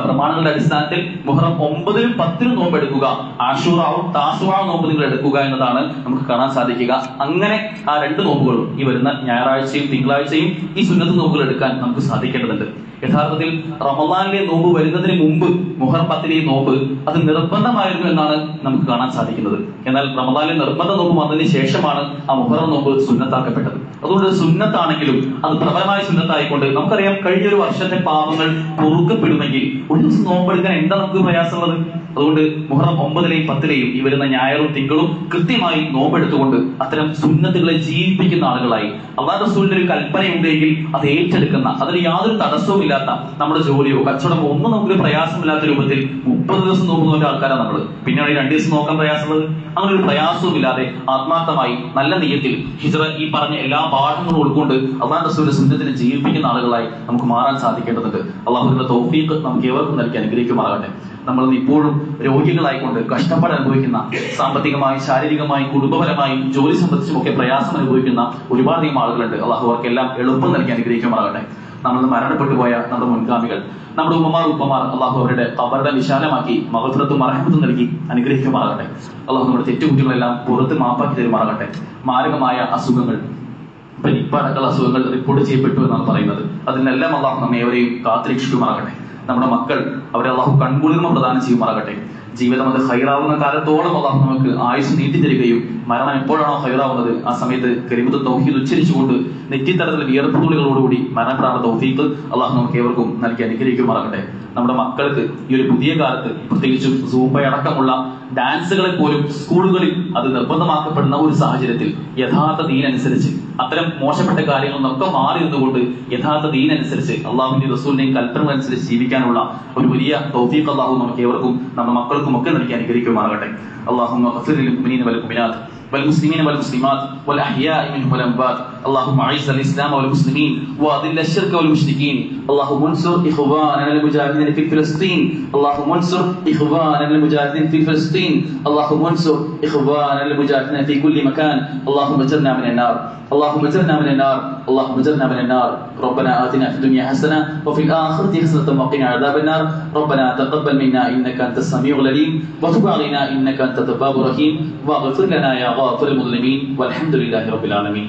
പ്രമാണങ്ങളുടെ അടിസ്ഥാനത്തിൽ മുഹറം 9-നും 10-നും നോമ്പ് എടുക്കുക. ആശൂറാവും താസുവാവും നോമ്പ് നിങ്ങൾ എടുക്കുക എന്നതാണ് നമുക്ക് കാണാൻ സാധിക്കുക. അങ്ങനെ ആ 2 നോമ്പുകളും ഈ വരുന്ന ഞായറാഴ്ചയും തിങ്കളാഴ്ചയും ഈ സുന്നത്ത് നോമ്പുകൾ എടുക്കാൻ നമുക്ക് സാധിക്കേണ്ടതുണ്ട്. യഥാർത്ഥത്തിൽ റമളാനിലെ നോമ്പ് വരുന്നതിന് മുമ്പ് മുഹറം 10-ലെ നോമ്പ് അത് നിർബന്ധമായിരുന്നു എന്നാണ് നമുക്ക് കാണാൻ സാധിക്കുന്നത്. എന്നാൽ റമളാനിലെ നിർബന്ധ നോമ്പ് വന്നതിന് ശേഷമാണ് ആ മുഹറം നോമ്പ് സുന്നത്താക്കപ്പെട്ടത്. അതുകൊണ്ട് സുന്നത്താണെങ്കിലും അത് പ്രബലമായ സുന്നത്തായിക്കൊണ്ട് നമുക്കറിയാം കഴിഞ്ഞ ഒരു വർഷത്തെ പാപങ്ങൾ പൊറുക്കപ്പെടുമെങ്കിൽ ഒരു ദിവസം നോമ്പെടുക്കാൻ എന്താ നമുക്ക് പ്രയാസമുള്ളത്? അതുകൊണ്ട് മുഹറം 9-ലെയും 10-ലെയും ഈ വരുന്ന ഞായറും തിങ്കളും കൃത്യമായി നോമ്പെടുത്തുകൊണ്ട് അത്തരം സുന്നത്തുകളെ ജീവിപ്പിക്കുന്ന ആളുകളായി അല്ലാഹു റസൂലിന്റെ ഒരു കൽപ്പനയുണ്ടെങ്കിൽ അത് ഏറ്റെടുക്കുന്ന, അതിന് യാതൊരു തടസ്സവും ഇല്ലാത്ത, നമ്മുടെ ജോലിയോ കച്ചവടമോ ഒന്നും നമുക്ക് പ്രയാസമില്ലാത്ത രൂപത്തിൽ 30 ദിവസം നോമ്പ് നോക്കിയ ആൾക്കാരാണ് നമ്മൾ. പിന്നെയാണ് 2 ദിവസം നോക്കാൻ പ്രയാസമുള്ളത്. അങ്ങനെ ഒരു പ്രയാസവും ഇല്ലാതെ ആത്മാർത്ഥമായി നല്ല നിയത്തിൽ ഹിജ്റ ഈ പറഞ്ഞ എല്ലാ പാഠങ്ങളും ഉൾക്കൊണ്ട് അല്ലാഹു റസൂലിന്റെ സുന്നത്തിനെ ജീവിപ്പിക്കുന്ന ആളുകളായി നമുക്ക് മാറാൻ സാധിക്കേണ്ടതുണ്ട്. അള്ളാഹുവിന്റെ തൗഫീഖ് നമുക്ക് ഏവർക്കും നൽകി അനുഗ്രഹിക്കുമാറാകട്ടെ. നമ്മൾ ഇപ്പോഴും രോഗികളായിക്കൊണ്ട് കഷ്ടപ്പാട് അനുഭവിക്കുന്ന, സാമ്പത്തികമായി, ശാരീരികമായി, കുടുംബപരമായും ജോലി സംബന്ധിച്ചും ഒക്കെ പ്രയാസം അനുഭവിക്കുന്ന ഒരുപാടധികം ആളുകളുണ്ട്. അള്ളാഹു അവർക്കെല്ലാം എളുപ്പം നൽകി അനുഗ്രഹിക്കുമാറാകട്ടെ. നമ്മൾ മരണപ്പെട്ടു പോയ നമ്മുടെ മുൻഗാമികൾ, നമ്മുടെ ഉപ്പമാർ അള്ളാഹു അവരുടെ ഖബറിനെ വിശാലമാക്കി മഗ്ഫിറത്തും റഹ്മത്തും നൽകി അനുഗ്രഹിക്കുമാറാകട്ടെ. അള്ളാഹു നമ്മുടെ തെറ്റുകുറ്റങ്ങളെല്ലാം പുറത്ത് മാപ്പാക്കി തരുമാറാകട്ടെ. മാരകമായ അസുഖങ്ങൾ, നിപ്പ അടക്കമുള്ള അസുഖങ്ങൾ റിപ്പോർട്ട് ചെയ്യപ്പെട്ടു എന്നാണ് പറയുന്നത്. അതിനെല്ലാം അള്ളാഹു നമ്മെ ഏവരെയും കാത്തിരക്ഷിക്കുമാറാകട്ടെ. നമ്മുടെ മക്കൾ അവരെ അള്ളാഹു കൺകുളിർമ പ്രദാനം ചെയ്യുമാറാകട്ടെ. ജീവിതം അത് ഹൈറാവുന്ന കാലത്തോളം അള്ളാഹു നമുക്ക് ആയുസ് നീട്ടിത്തരികയും മരണം എപ്പോഴാണോ ഹൈറാവുന്നത് ആ സമയത്ത് കലിമത്ത് തൗഹീദ് ഉച്ചരിച്ചുകൊണ്ട് നെറ്റിത്തരത്തിൽ വിയർപ്പുതുള്ളികളോടുകൂടി മരണപ്പെടാനുള്ള തൗഫീഖ് അള്ളാഹു നമുക്ക് ഏവർക്കും നൽകി അനുഗ്രഹിക്കുമാറാകട്ടെ. നമ്മുടെ മക്കൾക്ക് ഈ ഒരു പുതിയ കാലത്ത് പ്രത്യേകിച്ചും സൂംബ അടക്കമുള്ള ഡാൻസുകളെ പോലും സ്കൂളുകളിൽ അത് നിർബന്ധമാക്കപ്പെടുന്ന ഒരു സാഹചര്യത്തിൽ യഥാർത്ഥ ദീനനുസരിച്ച് അത്തരം മോശപ്പെട്ട കാര്യങ്ങളിൽ നിന്നൊക്കെ മാറി നിന്നുകൊണ്ട് യഥാർത്ഥ ദീനനുസരിച്ച് അള്ളാഹുവിന്റെ റസൂലിന്റെയും കൽപ്പനകൾ അനുസരിച്ച് ജീവിക്കാനുള്ള ഒരു വലിയ തൗഫീഖ് അള്ളാഹു നമുക്ക് ഏവർക്കും നമ്മുടെ മക്കൾക്കും ഒക്കെ നൽകി അനുഗ്രഹിക്കുമാറാകട്ടെ. اللهم اغفر للمؤمنين والمؤمنات والمسلمين والمسلمات والأحياء منهم والأموات. اللهم أعز الإسلام والمسلمين وأذل الشرك والمشركين. اللهم انصر إخواننا المجاهدين في فلسطين. اللهم انصر إخواننا المجاهدين في فلسطين. اللهم انصر إخواننا المجاهدين في كل مكان. اللهم اجرنا من النار. اللهم اجرنا من النار. اللهم اجرنا من النار. ربنا آتنا في الدنيا حسنة وفي الآخرة حسنة وقنا عذاب النار. ربنا تقبل منا إنك أنت السميع العليم وتب علينا إنك أنت التواب الرحيم واغفر لنا يا غافر المظلمين والحمد لله رب العالمين.